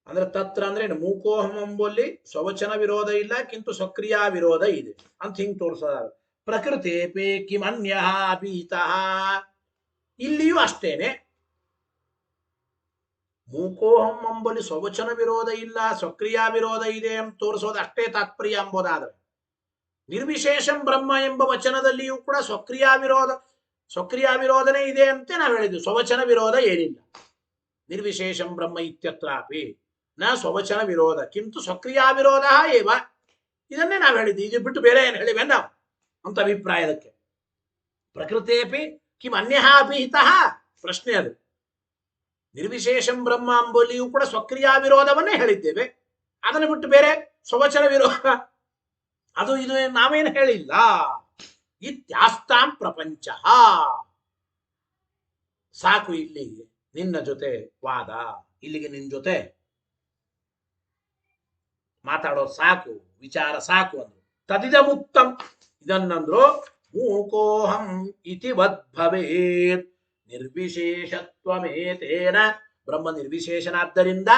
ಅಂದ್ರೆ ತತ್ರ ಅಂದ್ರೆ ಮೂಕೋಹಂ ಎಂಬಲ್ಲಿ ಸ್ವವಚನ ವಿರೋಧ ಇಲ್ಲ, ಕಿಂತು ಸ್ವಕ್ರಿಯಾ ವಿರೋಧ ಇದೆ ಅಂತ ಹಿಂಗ್ ತೋರಿಸೋದಾದ್ರೆ, ಪ್ರಕೃತೇಪಿ ಕಿಮನ್ಯ ಅಪೀತಃ, ಇಲ್ಲಿಯೂ ಅಷ್ಟೇನೆ. ಮೂಕೋಹಂ ಎಂಬಲ್ಲಿ ಸ್ವವಚನ ವಿರೋಧ ಇಲ್ಲ, ಸ್ವಕ್ರಿಯಾ ವಿರೋಧ ಇದೆ ಅಂತ ತೋರಿಸೋದು ಅಷ್ಟೇ ತಾತ್ಪರ್ಯ ಎಂಬುದಾದ್ರೆ, ನಿರ್ವಿಶೇಷಂ ಬ್ರಹ್ಮ ಎಂಬ ವಚನದಲ್ಲಿಯೂ ಕೂಡ ಸ್ವಕ್ರಿಯಾ ವಿರೋಧನೇ ಇದೆ ಅಂತ ನಾವು ಹೇಳಿದ್ವಿ. ಸ್ವವಚನ ವಿರೋಧ ಏನಿಲ್ಲ. ನಿರ್ವಿಶೇಷಂ ಬ್ರಹ್ಮ ಇತ್ಯತ್ರಾಪಿ ನ ಸ್ವವಚನ ವಿರೋಧ ಕಿಂತು ಸ್ವಕ್ರಿಯಾ ವಿರೋಧ ಏವ, ಇದನ್ನೇ ನಾವು ಹೇಳಿದ್ವಿ. ಇದು ಬಿಟ್ಟು ಬೇರೆ ಏನು ಹೇಳಿವೆ ನಾವು ಅಂತ ಅಭಿಪ್ರಾಯದಕ್ಕೆ. ಪ್ರಕೃತೇಪಿ ಕಿಂ ಅನ್ಯ ಅಪಿಹಿತಃ, ಪ್ರಶ್ನೆ ಅದು. ನಿರ್ವಿಶೇಷಂ ಬ್ರಹ್ಮ ಅಂಬೋಲಿಯೂ ಕೂಡ ಸ್ವಕ್ರಿಯಾ ವಿರೋಧವನ್ನೇ ಹೇಳಿದ್ದೇವೆ, ಅದನ್ನು ಬಿಟ್ಟು ಬೇರೆ ಸ್ವವಚನ ವಿರೋಧ ಅದು ಇದು ನಾವೇನು ಹೇಳಿಲ್ಲ. ಇತ್ಯಾಸ್ತಾಂ ಪ್ರಪಂಚ. ಸಾಕು ಇಲ್ಲಿ ನಿನ್ನ ಜೊತೆ ವಾದ, ಇಲ್ಲಿಗೆ ನಿನ್ನ ಜೊತೆ ಮಾತಾಡೋದು ಸಾಕು, ವಿಚಾರ ಸಾಕು ಅಂದ್ರು. ತದಿದ ಮುಕ್ತಂ, ಇದನ್ನಂದ್ರು ಮೂಕೋಹಂ ಇತಿ ವದ್ಭವೇತ್ ನಿರ್ವಿಶೇಷತ್ವಮೇತೇನ, ಬ್ರಹ್ಮ ನಿರ್ವಿಶೇಷನಾದ್ದರಿಂದ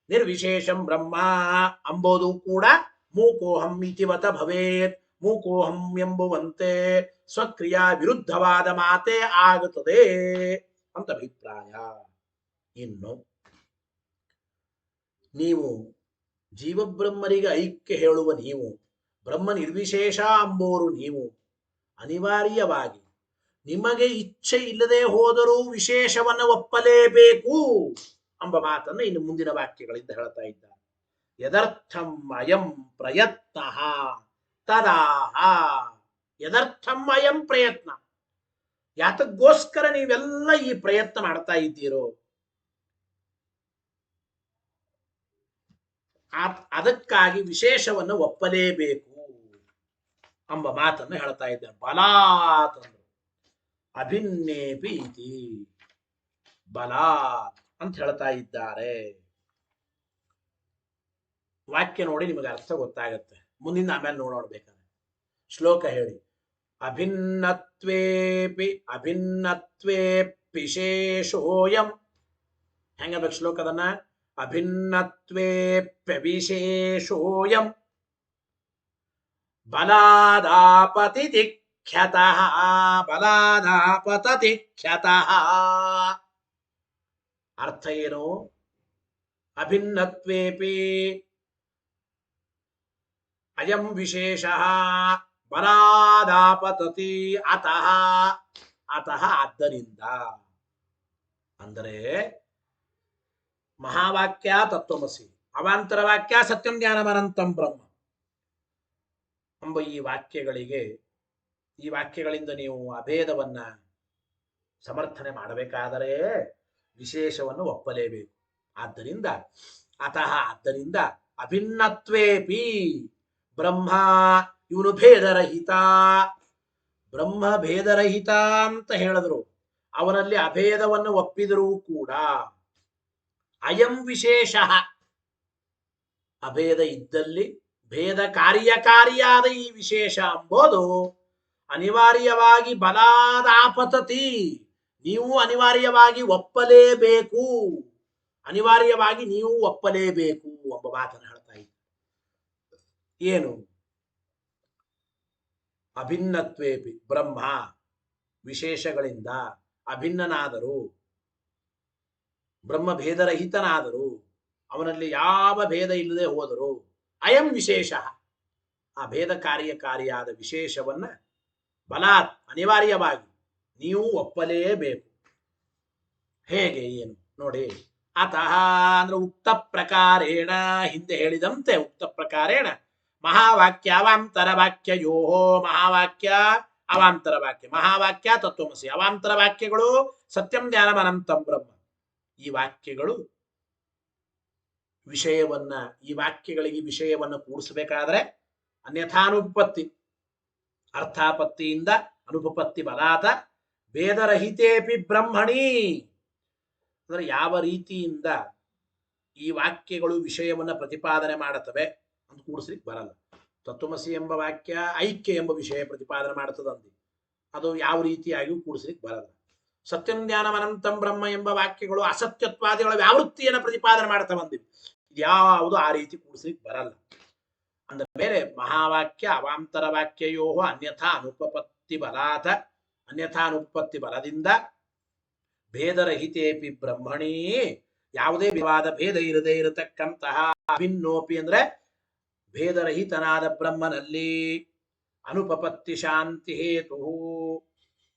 ನಿರ್ವಿಶೇಷಂ ಬ್ರಹ್ಮ ಅಂಬೋದು ಕೂಡ ಮೂಕೋಹಂ ಇತಿವತ ಭವೇತ್, ಮೂಕೋಹಂ ಎಂಬುವಂತೆ ಸ್ವಕ್ರಿಯಾ ವಿರುದ್ಧವಾದ ಮಾತೇ ಆಗುತ್ತದೆ ಅಂತ ಅಭಿಪ್ರಾಯ. ಇನ್ನು ನೀವು ಜೀವಬ್ರಹ್ಮರಿಗೆ ಐಕ್ಯ ಹೇಳುವ ನೀವು, ಬ್ರಹ್ಮ ನಿರ್ವಿಶೇಷ ಅಂಬೋರು ನೀವು, ಅನಿವಾರ್ಯವಾಗಿ ನಿಮಗೆ ಇಚ್ಛೆ ಇಲ್ಲದೆ ಹೋದರೂ ವಿಶೇಷವನ್ನು ಒಪ್ಪಲೇಬೇಕು ಎಂಬ ಮಾತನ್ನು ಇನ್ನು ಮುಂದಿನ ವಾಕ್ಯಗಳಿಂದ ಹೇಳ್ತಾ ಇದ್ದಾರೆ. ಯದರ್ಥಂ ಅಯಂ ಪ್ರಯತ್ನ ತದಾಹ, ಯದರ್ಥಂ ಅಯಂ ಪ್ರಯತ್ನ, ಯಾತಕ್ಕೋಸ್ಕರ ನೀವೆಲ್ಲ ಈ ಪ್ರಯತ್ನ ಮಾಡ್ತಾ ಇದ್ದೀರೋ ಅದಕ್ಕಾಗಿ ವಿಶೇಷವನ್ನು ಒಪ್ಪಲೇಬೇಕು ಎಂಬ ಮಾತನ್ನು ಹೇಳ್ತಾ ಇದ್ದಾರೆ. ಬಲಾತ್ ಅಭಿನ್ನೇಪಿ ಇತಿ, ಬಲಾತ್ ಅಂತ ಹೇಳ್ತಾ ಇದ್ದಾರೆ. ವಾಕ್ಯ ನೋಡಿ ನಿಮಗೆ ಅರ್ಥ ಗೊತ್ತಾಗತ್ತೆ, ಮುಂದಿನ ಆಮೇಲೆ ನೋಡೋಡ್ಬೇಕಾದ್ರೆ. ಶ್ಲೋಕ ಹೇಳಿ. ಅಭಿನ್ನತ್ವೇಪಿಶೇಷೋಯಂ, ಹೆಂಗಬೇಕು ಶ್ಲೋಕದನ್ನ? ಅಭಿನ್ನತ್ವೇಪ್ಯವಿಶೇಷೋಯಂ ಬಲಾದಾಪತಿತಿ ಖ್ಯಾತಃ, ಬಲಾದಾಪತತಿ ಖ್ಯಾತಃ. ಅರ್ಥ ಏನು? ಅಭಿನ್ನತ್ವೇಪಿ ಅಯಂ ವಿಶೇಷಃ ಬಲಾದಾಪತತಿ ಅತಃ, ಅತಃ ಆದ್ದರಿಂದ. ಅಂದರೆ ಮಹಾವಾಕ್ಯ ತತ್ವಮಸಿ, ಅವಾಂತರ ವಾಕ್ಯ ಸತ್ಯಂ ಜ್ಞಾನಮನಂತಂ ಬ್ರಹ್ಮ ಎಂಬ ಈ ವಾಕ್ಯಗಳಿಂದ ನೀವು ಅಭೇದವನ್ನ ಸಮರ್ಥನೆ ಮಾಡಬೇಕಾದರೆ ವಿಶೇಷವನ್ನು ಒಪ್ಪಲೇಬೇಕು. ಆದ್ದರಿಂದ ಆದ್ದರಿಂದ ಅಭಿನ್ನತ್ವೇಪಿ ಬ್ರಹ್ಮ ಇವನು ಭೇದರಹಿತ, ಬ್ರಹ್ಮ ಭೇದರಹಿತ ಅಂತ ಹೇಳಿದ್ರು, ಅವನಲ್ಲಿ ಅಭೇದವನ್ನು ಒಪ್ಪಿದರೂ ಕೂಡ ಅಯಂ ವಿಶೇಷ, ಅಭೇದ ಇದ್ದಲ್ಲಿ ಭೇದ ಕಾರ್ಯಕಾರಿಯಾದ ಈ ವಿಶೇಷ ಎಂಬುದು ಅನಿವಾರ್ಯವಾಗಿ ಬಲಾದಾಪತತಿ, ನೀವು ಅನಿವಾರ್ಯವಾಗಿ ಒಪ್ಪಲೇಬೇಕು, ಅನಿವಾರ್ಯವಾಗಿ ನೀವು ಒಪ್ಪಲೇಬೇಕು ಎಂಬ ಮಾತನ್ನು ಹೇಳ್ತಾ ಇದ್ದ. ಏನು? ಅಭಿನ್ನತ್ವೇಪಿ ಬ್ರಹ್ಮ ವಿಶೇಷಗಳಿಂದ ಅಭಿನ್ನನಾದರೂ, ಬ್ರಹ್ಮ ಭೇದರಹಿತನಾದರೂ, ಅವನಲ್ಲಿ ಯಾವ ಭೇದ ಇಲ್ಲದೆ ಹೋದರೂ ಅಯಂ ವಿಶೇಷ, ಆ ಭೇದ ಕಾರ್ಯಕಾರಿಯಾದ ವಿಶೇಷವನ್ನ ಬಲಾತ್ ಅನಿವಾರ್ಯವಾಗಿ ನೀವು ಒಪ್ಪಲೇಬೇಕು. ಹೇಗೆ? ಏನು ನೋಡಿ. ಅತಃ ಅಂದ್ರೆ ಉಕ್ತ ಪ್ರಕಾರೇಣ, ಹಿಂದೆ ಹೇಳಿದಂತೆ ಉಕ್ತ ಪ್ರಕಾರೇಣ ಮಹಾವಾಕ್ಯ ಅವಾಂತರ ವಾಕ್ಯಯೋ, ಮಹಾವಾಕ್ಯ ಅವಾಂತರ ವಾಕ್ಯ, ಮಹಾವಾಕ್ಯ ತತ್ವಮಸಿ, ಅವಾಂತರ ವಾಕ್ಯಗಳು ಸತ್ಯಂ ಜ್ಞಾನಂ ಅನಂತಂ ಬ್ರಹ್ಮ. ಈ ವಾಕ್ಯಗಳು ವಿಷಯವನ್ನ, ಈ ವಾಕ್ಯಗಳಿಗೆ ವಿಷಯವನ್ನ ಕೂಡಿಸಬೇಕಾದ್ರೆ ಅನ್ಯಥಾನುಪತ್ತಿ, ಅರ್ಥಾಪತ್ತಿಯಿಂದ ಅನುಪಪತ್ತಿ ಬಲಾತ ಭೇದರಹಿತೇಪಿ ಬ್ರಹ್ಮಣಿ, ಅಂದ್ರೆ ಯಾವ ರೀತಿಯಿಂದ ಈ ವಾಕ್ಯಗಳು ವಿಷಯವನ್ನ ಪ್ರತಿಪಾದನೆ ಮಾಡುತ್ತವೆ ಅಂತ ಕೂಡಿಸ್ಲಿಕ್ಕೆ ಬರಲ್ಲ. ತತ್ವಮಸಿ ಎಂಬ ವಾಕ್ಯ ಐಕ್ಯ ಎಂಬ ವಿಷಯ ಪ್ರತಿಪಾದನೆ ಮಾಡುತ್ತದಂತೆ, ಅದು ಯಾವ ರೀತಿಯಾಗಿಯೂ ಕೂಡಿಸ್ಲಿಕ್ಕೆ ಬರಲ್ಲ. ಸತ್ಯಂ ಜ್ಞಾನಂ ಅನಂತಂ ಬ್ರಹ್ಮ ಎಂಬ ವಾಕ್ಯಗಳು ಅಸತ್ಯತ್ವಾದಿಗಳ ವ್ಯಾವೃತ್ತಿಯನ್ನು ಪ್ರತಿಪಾದನೆ ಮಾಡ್ತಾ ಬಂದಿವೆ, ಇದ್ಯಾವುದು ಆ ರೀತಿ ಕೂಡಿಸ್ಲಿಕ್ಕೆ ಬರಲ್ಲ. ಅಂದ ಮೇಲೆ ಮಹಾವಾಕ್ಯ ಅವಾಂತರ ವಾಕ್ಯಯೋ ಅನ್ಯಥಾ ಅನುಪಪತ್ತಿ ಬಲಾತ, ಅನ್ಯಥಾ ಅನುಪಪತ್ತಿ ಬಲದಿಂದ ಭೇದರಹಿತೇಪಿ ಬ್ರಹ್ಮಣಿ, ಯಾವುದೇ ವಿವಾದ ಭೇದ ಇರದೇ ಇರತಕ್ಕಂತಹ ಅಭಿನ್ನೋಪಿ ಅಂದ್ರೆ ಭೇದರಹಿತನಾದ ಬ್ರಹ್ಮನಲ್ಲಿ ಅನುಪಪತ್ತಿ ಶಾಂತಿ ಹೇತು,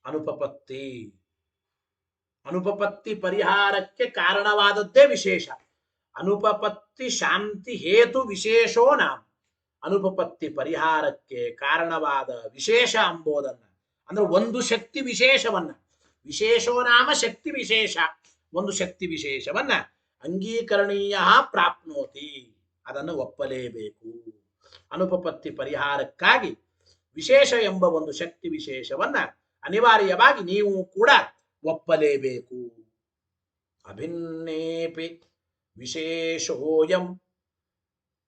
ಅನುಪಪತ್ತಿ, ಅನುಪಪತ್ತಿ ಪರಿಹಾರಕ್ಕೆ ಕಾರಣವಾದದ್ದೇ ವಿಶೇಷ. ಅನುಪಪತ್ತಿ ಶಾಂತಿ ಹೇತು ವಿಶೇಷೋ ನಾಮ, ಅನುಪಪತ್ತಿ ಪರಿಹಾರಕ್ಕೆ ಕಾರಣವಾದ ವಿಶೇಷ ಎಂಬುದನ್ನ, ಅಂದ್ರೆ ಒಂದು ಶಕ್ತಿ ವಿಶೇಷವನ್ನ, ವಿಶೇಷೋ ನಾಮ ಶಕ್ತಿ ವಿಶೇಷ, ಒಂದು ಶಕ್ತಿ ವಿಶೇಷವನ್ನ ಅಂಗೀಕರಣೀಯ ಪ್ರಾಪ್ನೋತಿ, ಅದನ್ನು ಒಪ್ಪಲೇಬೇಕು. ಅನುಪಪತ್ತಿ ಪರಿಹಾರಕ್ಕಾಗಿ ವಿಶೇಷ ಎಂಬ ಒಂದು ಶಕ್ತಿ ವಿಶೇಷವನ್ನ ಅನಿವಾರ್ಯವಾಗಿ ನೀವು ಕೂಡ ಒಪ್ಪಲೇಬೇಕು. ಅಭಿನ್ನೇಪಿ ವಿಶೇಷೋಯಂ,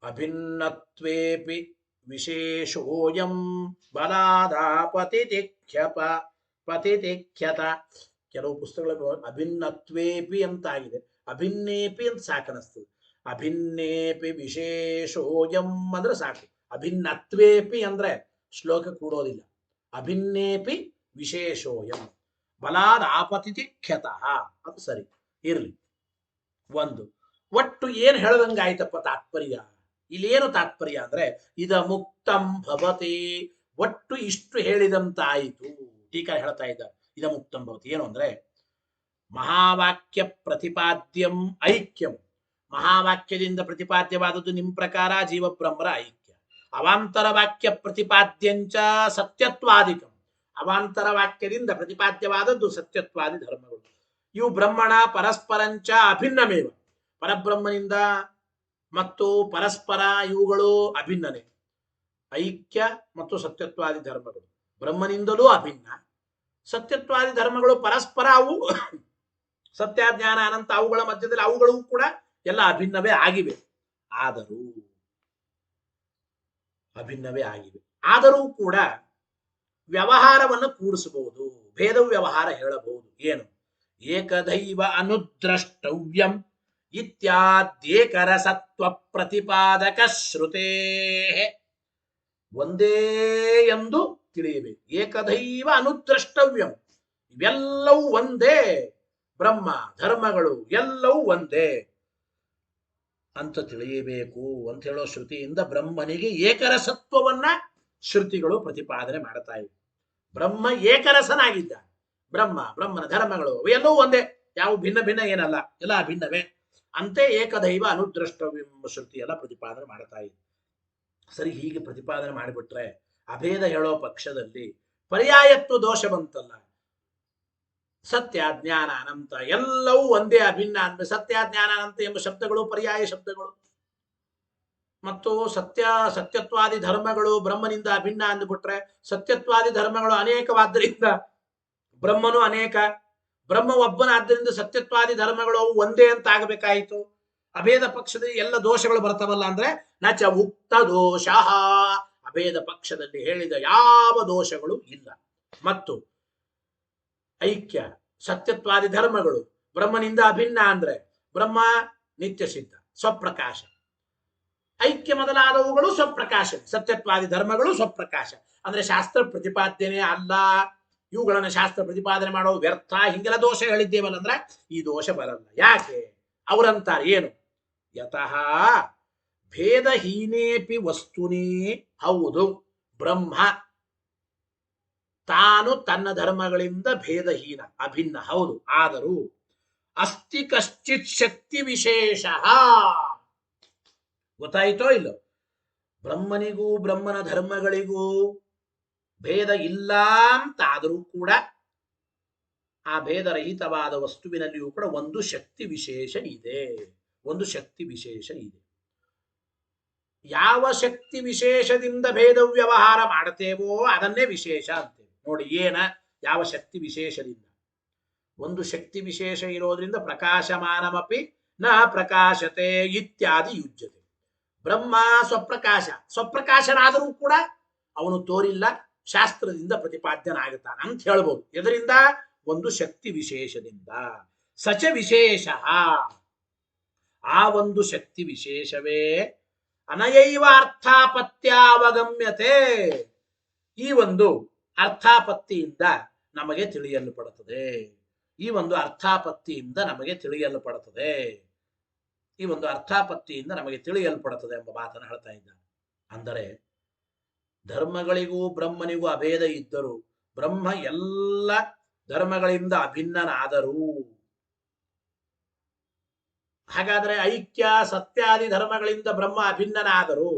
ಅಭಿನ್ನತ್ವೇಪಿ ವಿಶೇಷೋಯಂ ಬಲಾದಾಪತಿತಿಖ್ಯಪ ಪತಿತಿಖ್ಯತ. ಕೆಲವು ಪುಸ್ತಕಗಳು ಅಭಿನ್ನತ್ವೇಪಿ ಅಂತಾಗಿದೆ, ಅಭಿನ್ನೇಪಿ ಅಂತ ಸಾಕನಿಸ್ತದೆ. ಅಭಿನ್ನೇಪಿ ವಿಶೇಷೋಯಂ ಅಂದ್ರೆ ಸಾಕು, ಅಭಿನ್ನತ್ವೇಪಿ ಅಂದ್ರೆ ಶ್ಲೋಕ ಕೂಡೋದಿಲ್ಲ. ಅಭಿನ್ನೇಪಿ ವಿಶೇಷೋಯಂ ಬಲಾದ ಆಪತಿತಿಖ್ಯತಃ, ಅದು ಸರಿ ಇರ್ಲಿ. ಒಂದು ಒಟ್ಟು ಏನ್ ಹೇಳದಂಗಾಯ್ತಪ್ಪ ತಾತ್ಪರ್ಯ? ಇಲ್ಲೇನು ತಾತ್ಪರ್ಯ ಅಂದ್ರೆ ಇದ ಮುಕ್ತಂ ಭವತಿ, ಒಟ್ಟು ಇಷ್ಟು ಹೇಳಿದಂತಾಯಿತು. ಟೀಕಾ ಹೇಳ್ತಾ ಇದ್ದಾರೆ ಇದ ಮುಕ್ತಂ ಭವತಿ ಏನು ಅಂದ್ರೆ ಮಹಾವಾಕ್ಯ ಪ್ರತಿಪಾದ್ಯಂ ಐಕ್ಯಂ, ಮಹಾವಾಕ್ಯದಿಂದ ಪ್ರತಿಪಾದ್ಯವಾದದ್ದು ನಿಮ್ಮ ಪ್ರಕಾರ ಜೀವಬ್ರಹ್ಮರ ಐಕ್ಯ. ಅವಾಂತರ ವಾಕ್ಯ ಪ್ರತಿಪಾದ್ಯಂಚ ಸತ್ಯತ್ವಾದಿಕಂ, ಅವಾಂತರ ವಾಕ್ಯದಿಂದ ಪ್ರತಿಪಾದ್ಯವಾದದ್ದು ಸತ್ಯತ್ವಾದಿ ಧರ್ಮಗಳು. ಇವು ಬ್ರಹ್ಮಣ ಪರಸ್ಪರಂಚ ಅಭಿನ್ನಮೇವ, ಪರಬ್ರಹ್ಮನಿಂದ ಮತ್ತು ಪರಸ್ಪರ ಇವುಗಳು ಅಭಿನ್ನನೆ. ಐಕ್ಯ ಮತ್ತು ಸತ್ಯತ್ವಾದಿ ಧರ್ಮಗಳು ಬ್ರಹ್ಮನಿಂದಲೂ ಅಭಿನ್ನ, ಸತ್ಯತ್ವಾದಿ ಧರ್ಮಗಳು ಪರಸ್ಪರ ಅವು ಸತ್ಯ ಜ್ಞಾನ ಅನಂತ ಅವುಗಳ ಮಧ್ಯದಲ್ಲಿ ಅವುಗಳು ಕೂಡ ಎಲ್ಲ ಅಭಿನ್ನವೇ ಆಗಿವೆ. ಆದರೂ ಕೂಡ ವ್ಯವಹಾರವನ್ನು ಕೂಡಿಸಬಹುದು, ಭೇದ ವ್ಯವಹಾರ ಹೇಳಬಹುದು. ಏನು? ಏಕದೈವ ಅನುದ್ರಷ್ಟವ್ಯಂ ಇತ್ಯಾದ್ಯೇಕರಸತ್ವ ಪ್ರತಿಪಾದಕ ಶ್ರುತೇ, ಒಂದೇ ಎಂದು ತಿಳಿಯಬೇಕು. ಏಕದೈವ ಅನುದ್ರಷ್ಟವ್ಯಂ, ಇವೆಲ್ಲವೂ ಒಂದೇ, ಬ್ರಹ್ಮ ಧರ್ಮಗಳು ಎಲ್ಲವೂ ಒಂದೇ ಅಂತ ತಿಳಿಯಬೇಕು ಅಂತ ಹೇಳೋ ಶ್ರುತಿಯಿಂದ ಬ್ರಹ್ಮನಿಗೆ ಏಕರಸತ್ವವನ್ನ ಶ್ರುತಿಗಳು ಪ್ರತಿಪಾದನೆ ಮಾಡ್ತಾ ಇವೆ. ಬ್ರಹ್ಮ ಏಕರಸನಾಗಿದ್ದ, ಬ್ರಹ್ಮನ ಧರ್ಮಗಳು ಎಲ್ಲವೂ ಒಂದೇ, ಯಾವ ಭಿನ್ನ ಭಿನ್ನ ಏನಲ್ಲ, ಎಲ್ಲ ಭಿನ್ನವೇ. ಅಂತೆ ಏಕದೈವ ಅನುದ್ರಷ್ಟವೆಂಬ ಶ್ರುತಿ ಎಲ್ಲ ಪ್ರತಿಪಾದನೆ ಮಾಡ್ತಾ ಇದೆ. ಸರಿ, ಹೀಗೆ ಪ್ರತಿಪಾದನೆ ಮಾಡಿಬಿಟ್ರೆ ಅಭೇದ ಹೇಳೋ ಪಕ್ಷದಲ್ಲಿ ಪರ್ಯಾಯತ್ವ ದೋಷ ಬಂತಲ್ಲ. ಸತ್ಯ ಜ್ಞಾನ ಅನಂತ ಎಲ್ಲವೂ ಒಂದೇ ಅಭಿನ್ನ ಅಂದ್ರೆ ಸತ್ಯ ಜ್ಞಾನ ಅನಂತ ಎಂಬ ಶಬ್ದಗಳು ಪರ್ಯಾಯ ಶಬ್ದಗಳು. ಮತ್ತು ಸತ್ಯತ್ವಾದಿ ಧರ್ಮಗಳು ಬ್ರಹ್ಮನಿಂದ ಅಭಿನ್ನ ಅಂದ್ಬಿಟ್ರೆ ಸತ್ಯತ್ವಾದಿ ಧರ್ಮಗಳು ಅನೇಕವಾದ್ದರಿಂದ ಬ್ರಹ್ಮನು ಅನೇಕ, ಬ್ರಹ್ಮ ಒಬ್ಬನಾದ್ದರಿಂದ ಸತ್ಯತ್ವಾದಿ ಧರ್ಮಗಳು ಅವು ಒಂದೇ ಅಂತ ಆಗಬೇಕಾಯಿತು. ಅಭೇದ ಪಕ್ಷದಲ್ಲಿ ಎಲ್ಲ ದೋಷಗಳು ಬರ್ತಾವಲ್ಲ ಅಂದ್ರೆ ನಚ ಉಕ್ತ ದೋಷ, ಅಭೇದ ಪಕ್ಷದಲ್ಲಿ ಹೇಳಿದ ಯಾವ ದೋಷಗಳು ಇಲ್ಲ. ಮತ್ತು ಐಕ್ಯ ಸತ್ಯತ್ವಾದಿ ಧರ್ಮಗಳು ಬ್ರಹ್ಮನಿಂದ ಅಭಿನ್ನ ಅಂದ್ರೆ ಬ್ರಹ್ಮ ನಿತ್ಯ ಸಿದ್ಧ ಸ್ವಪ್ರಕಾಶ, ಐಕ್ಯ ಮೊದಲಾದವುಗಳು ಸ್ವಪ್ರಕಾಶ, ಸತ್ಯತ್ವಾದಿ ಧರ್ಮಗಳು ಸ್ವಪ್ರಕಾಶ. ಅಂದ್ರೆ ಶಾಸ್ತ್ರ ಪ್ರತಿಪಾದ್ಯನೇ ಅಲ್ಲ, ಇವುಗಳನ್ನು ಶಾಸ್ತ್ರ ಪ್ರತಿಪಾದನೆ ಮಾಡೋ ವ್ಯರ್ಥ, ಹಿಂಗೆಲ್ಲ ದೋಷ ಹೇಳಿದ್ದೇವಲ್ಲ ಅಂದ್ರೆ ಈ ದೋಷ ಬರಲ್ಲ. ಯಾಕೆ? ಅವರಂತಾರೆ ಏನು? ಯತಃ ಭೇದಹೀನೇಪಿ ವಸ್ತುನೇ, ಹೌದು ಬ್ರಹ್ಮ ತಾನು ತನ್ನ ಧರ್ಮಗಳಿಂದ ಭೇದಹೀನ ಅಭಿನ್ನ ಹೌದು, ಆದರೂ ಅಸ್ತಿ ಕಶ್ಚಿತ್ ಶಕ್ತಿ ವಿಶೇಷ, ಗೊತ್ತಾಯಿತೋ ಇಲ್ಲೋ? ಬ್ರಹ್ಮನಿಗೂ ಬ್ರಹ್ಮನ ಧರ್ಮಗಳಿಗೂ ಭೇದ ಇಲ್ಲ ಅಂತಾದರೂ ಕೂಡ ಆ ಭೇದರಹಿತವಾದ ವಸ್ತುವಿನಲ್ಲಿಯೂ ಕೂಡ ಒಂದು ಶಕ್ತಿ ವಿಶೇಷ ಇದೆ, ಒಂದು ಶಕ್ತಿ ವಿಶೇಷ ಇದೆ. ಯಾವ ಶಕ್ತಿ ವಿಶೇಷದಿಂದ ಭೇದ ವ್ಯವಹಾರ ಮಾಡ್ತೇವೋ ಅದನ್ನೇ ವಿಶೇಷ ಅಂತೇವೆ. ನೋಡಿ ಯಾವ ಶಕ್ತಿ ವಿಶೇಷದಿಂದ, ಒಂದು ಶಕ್ತಿ ವಿಶೇಷ ಇರೋದ್ರಿಂದ ಪ್ರಕಾಶಮಾನಮಪಿ ನ ಪ್ರಕಾಶತೆ ಇತ್ಯಾದಿ ಯುಜ್ಯತೆ. ಬ್ರಹ್ಮ ಸ್ವಪ್ರಕಾಶ, ಸ್ವಪ್ರಕಾಶನಾದರೂ ಕೂಡ ಅವನು ತೋರಿಲ್ಲ, ಶಾಸ್ತ್ರದಿಂದ ಪ್ರತಿಪಾದ್ಯನಾಗುತ್ತಾನೆ ಅಂತ ಹೇಳ್ಬೋದು. ಇದರಿಂದ ಒಂದು ಶಕ್ತಿ ವಿಶೇಷದಿಂದ. ಸಚ ವಿಶೇಷ, ಆ ಒಂದು ಶಕ್ತಿ ವಿಶೇಷವೇ ಅನಯೈವ ಅರ್ಥಾಪತ್ಯಾವಗಮ್ಯತೆ, ಈ ಒಂದು ಅರ್ಥಾಪತ್ತಿಯಿಂದ ನಮಗೆ ತಿಳಿಯಲ್ಪಡುತ್ತದೆ, ಈ ಒಂದು ಅರ್ಥಾಪತ್ತಿಯಿಂದ ನಮಗೆ ತಿಳಿಯಲ್ಪಡುತ್ತದೆ, ಈ ಒಂದು ಅರ್ಥಾಪತ್ತಿಯಿಂದ ನಮಗೆ ತಿಳಿಯಲ್ಪಡುತ್ತದೆ ಎಂಬ ಮಾತನ್ನು ಹೇಳ್ತಾ ಇದ್ದಾನೆ. ಅಂದರೆ ಧರ್ಮಗಳಿಗೂ ಬ್ರಹ್ಮನಿಗೂ ಅಭೇದ ಇದ್ದರೂ ಬ್ರಹ್ಮ ಎಲ್ಲ ಧರ್ಮಗಳಿಂದ ಅಭಿನ್ನನಾದರೂ, ಹಾಗಾದರೆ ಐಕ್ಯ ಸತ್ಯಾದಿ ಧರ್ಮಗಳಿಂದ ಬ್ರಹ್ಮ ಅಭಿನ್ನನಾದರೂ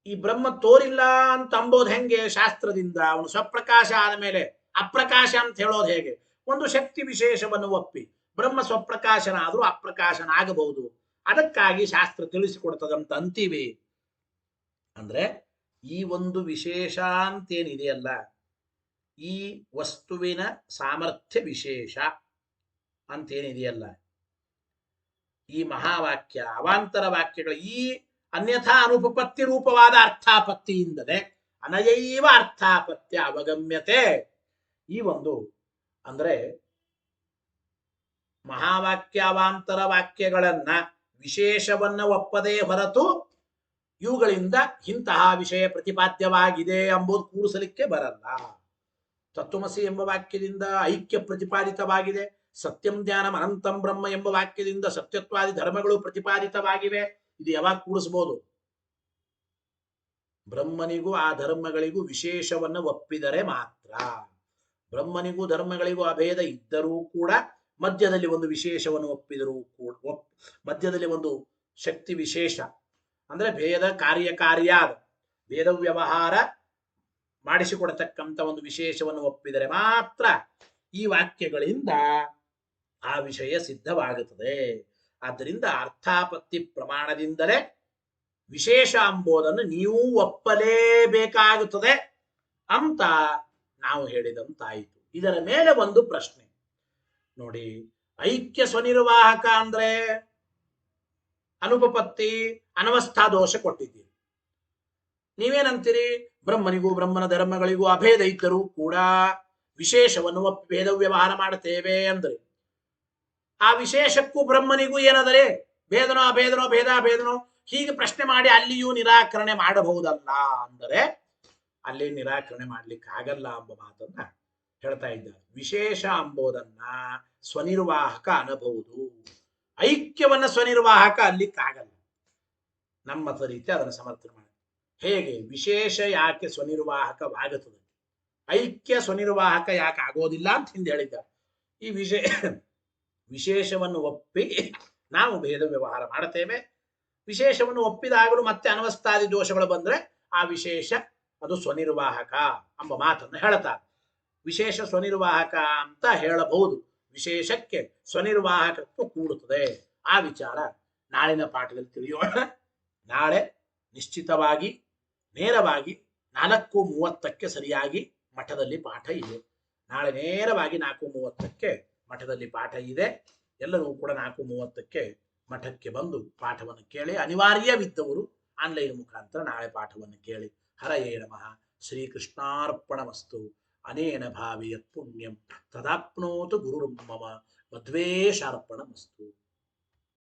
ಈ ಬ್ರಹ್ಮ ತೋರಿಲ್ಲ ಅಂತ ಅಂಬೋದು ಹೆಂಗೆ? ಶಾಸ್ತ್ರದಿಂದ. ಅವನು ಸ್ವಪ್ರಕಾಶ ಆದ ಮೇಲೆ ಅಪ್ರಕಾಶ ಅಂತ ಹೇಳೋದು ಹೇಗೆ? ಒಂದು ಶಕ್ತಿ ವಿಶೇಷವನ್ನು ಒಪ್ಪಿ ಬ್ರಹ್ಮ ಸ್ವಪ್ರಕಾಶನಾದರೂ ಅಪ್ರಕಾಶನಾಗಬಹುದು, ಅದಕ್ಕಾಗಿ ಶಾಸ್ತ್ರ ತಿಳಿಸಿಕೊಡ್ತದಂತ ಅಂತೀವಿ. ಅಂದ್ರೆ ಈ ಒಂದು ವಿಶೇಷ ಅಂತೇನಿದೆಯಲ್ಲ, ಈ ವಸ್ತುವಿನ ಸಾಮರ್ಥ್ಯ ವಿಶೇಷ ಅಂತೇನಿದೆಯಲ್ಲ, ಈ ಮಹಾವಾಕ್ಯ ಅವಾಂತರ ವಾಕ್ಯಗಳ ಈ ಅನ್ಯಥಾ ಅನುಪಪತ್ತಿ ರೂಪವಾದ ಅರ್ಥಾಪತ್ತಿಯಿಂದಲೇ ಅನಯೈವ ಅರ್ಥಾಪತ್ಯ ಅವಗಮ್ಯತೆ, ಈ ಒಂದು ಅಂದ್ರೆ ಮಹಾವಾಕ್ಯ ಅವಾಂತರ ವಾಕ್ಯಗಳನ್ನ ವಿಶೇಷವನ್ನ ಒಪ್ಪದೇ ಹೊರತು ಇವುಗಳಿಂದ ಇಂತಹ ವಿಷಯ ಪ್ರತಿಪಾದ್ಯವಾಗಿದೆ ಎಂಬುದು ಕೂಡಿಸಲಿಕ್ಕೆ ಬರಲ್ಲ. ತತ್ವಮಸಿ ಎಂಬ ವಾಕ್ಯದಿಂದ ಐಕ್ಯ ಪ್ರತಿಪಾದಿತವಾಗಿದೆ, ಸತ್ಯಂ ಜ್ಞಾನಂ ಅನಂತಂ ಬ್ರಹ್ಮ ಎಂಬ ವಾಕ್ಯದಿಂದ ಸತ್ಯತ್ವಾದಿ ಧರ್ಮಗಳು ಪ್ರತಿಪಾದಿತವಾಗಿವೆ. ಇದು ಯಾವಾಗ ಕೂಡಿಸಬಹುದು? ಬ್ರಹ್ಮನಿಗೂ ಆ ಧರ್ಮಗಳಿಗೂ ವಿಶೇಷವನ್ನು ಒಪ್ಪಿದರೆ ಮಾತ್ರ. ಬ್ರಹ್ಮನಿಗೂ ಧರ್ಮಗಳಿಗೂ ಅಭೇದ ಇದ್ದರೂ ಕೂಡ ಮಧ್ಯದಲ್ಲಿ ಒಂದು ವಿಶೇಷವನ್ನು ಒಪ್ಪಿದರೂ ಕೂಡ, ಮಧ್ಯದಲ್ಲಿ ಒಂದು ಶಕ್ತಿ ವಿಶೇಷ ಅಂದ್ರೆ ಭೇದ ಕಾರ್ಯಕಾರಿಯಾದ ಭೇದ ವ್ಯವಹಾರ ಮಾಡಿಸಿಕೊಡತಕ್ಕಂಥ ಒಂದು ವಿಶೇಷವನ್ನು ಒಪ್ಪಿದರೆ ಮಾತ್ರ ಈ ವಾಕ್ಯಗಳಿಂದ ಆ ವಿಷಯ ಸಿದ್ಧವಾಗುತ್ತದೆ. ಆದ್ದರಿಂದ ಅರ್ಥಾಪತ್ತಿ ಪ್ರಮಾಣದಿಂದಲೇ ವಿಶೇಷ ಎಂಬುದನ್ನು ನೀವು ಒಪ್ಪಲೇಬೇಕಾಗುತ್ತದೆ ಅಂತ ನಾವು ಹೇಳಿದಂತಾಯಿತು. ಇದರ ಮೇಲೆ ಒಂದು ಪ್ರಶ್ನೆ ನೋಡಿ, ಐಕ್ಯ ಸ್ವನಿರ್ವಾಹಕ ಅಂದ್ರೆ ಅನುಪಪತ್ತಿ ಅನವಸ್ಥಾ ದೋಷ ಕೊಟ್ಟಿದ್ದೀರಿ. ನೀವೇನಂತೀರಿ? ಬ್ರಹ್ಮನಿಗೂ ಬ್ರಹ್ಮನ ಧರ್ಮಗಳಿಗೂ ಅಭೇದ ಇದ್ದರೂ ಕೂಡ ವಿಶೇಷವನ್ನು ಒಪ್ಪಿ ಭೇದ ವ್ಯವಹಾರ ಮಾಡುತ್ತೇವೆ ಅಂದ್ರೆ ಆ ವಿಶೇಷಕ್ಕೂ ಬ್ರಹ್ಮನಿಗೂ ಏನದರೆ ಭೇದನೋ ಅಭೇದನೋ ಭೇದಾಭೇದನೋ ಹೀಗೆ ಪ್ರಶ್ನೆ ಮಾಡಿ ಅಲ್ಲಿಯೂ ನಿರಾಕರಣೆ ಮಾಡಬಹುದಲ್ಲ ಅಂದರೆ ಅಲ್ಲಿ ನಿರಾಕರಣೆ ಮಾಡ್ಲಿಕ್ಕೆ ಆಗಲ್ಲ ಎಂಬ ಮಾತನ್ನ ಹೇಳ್ತಾ ಇದ್ದಾರೆ. ವಿಶೇಷ ಎಂಬುದನ್ನ ಸ್ವನಿರ್ವಾಹಕ ಅನ್ನಬಹುದು, ಐಕ್ಯವನ್ನ ಸ್ವನಿರ್ವಾಹಕ ಅಲ್ಲಿಕ್ಕಾಗಲ್ಲ. ನಮ್ಮ ರೀತಿ ಅದನ್ನು ಸಮರ್ಥನೆ ಮಾಡಿ. ಹೇಗೆ ವಿಶೇಷ ಯಾಕೆ ಸ್ವನಿರ್ವಾಹಕವಾಗುತ್ತದೆ, ಐಕ್ಯ ಸ್ವನಿರ್ವಾಹಕ ಯಾಕೆ ಆಗೋದಿಲ್ಲ ಅಂತ ಹಿಂದೆ ಹೇಳಿದ್ದಾರೆ. ಈ ವಿಶೇಷವನ್ನು ಒಪ್ಪಿ ನಾವು ಭೇದ ವ್ಯವಹಾರ ಮಾಡುತ್ತೇವೆ. ವಿಶೇಷವನ್ನು ಒಪ್ಪಿದಾಗಲೂ ಮತ್ತೆ ಅನವಸ್ಥಾದಿ ದೋಷಗಳು ಬಂದ್ರೆ ಆ ವಿಶೇಷ ಅದು ಸ್ವನಿರ್ವಾಹಕ ಎಂಬ ಮಾತನ್ನು ಹೇಳ್ತಾರೆ. ವಿಶೇಷ ಸ್ವನಿರ್ವಾಹಕ ಅಂತ ಹೇಳಬಹುದು, ವಿಶೇಷಕ್ಕೆ ಸ್ವನಿರ್ವಾಹಕತ್ವ ಕೂಡುತ್ತದೆ. ಆ ವಿಚಾರ ನಾಳಿನ ಪಾಠದಲ್ಲಿ ತಿಳಿಯೋಣ. ನಾಳೆ ನಿಶ್ಚಿತವಾಗಿ ನೇರವಾಗಿ 4:30ಕ್ಕೆ ಸರಿಯಾಗಿ ಮಠದಲ್ಲಿ ಪಾಠ ಇದೆ. ನಾಳೆ ನೇರವಾಗಿ 4:30ಕ್ಕೆ ಮಠದಲ್ಲಿ ಪಾಠ ಇದೆ. ಎಲ್ಲರೂ ಕೂಡ 4:30ಕ್ಕೆ ಮಠಕ್ಕೆ ಬಂದು ಪಾಠವನ್ನು ಕೇಳಿ, ಅನಿವಾರ್ಯವಿದ್ದವರು ಆನ್ಲೈನ್ ಮುಖಾಂತರ ನಾಳೆ ಪಾಠವನ್ನು ಕೇಳಿ. ಹರಯೇ ನಮಃ. ಶ್ರೀಕೃಷ್ಣಾರ್ಪಣಮಸ್ತು. ಅನೇನ ಭಾವೇಯತ್ ಪುಣ್ಯಂ ತದಾಪ್ನೋತು ಗುರುರ್ಮಮ. ಮಧ್ವೇಶಾರ್ಪಣಮಸ್ತು.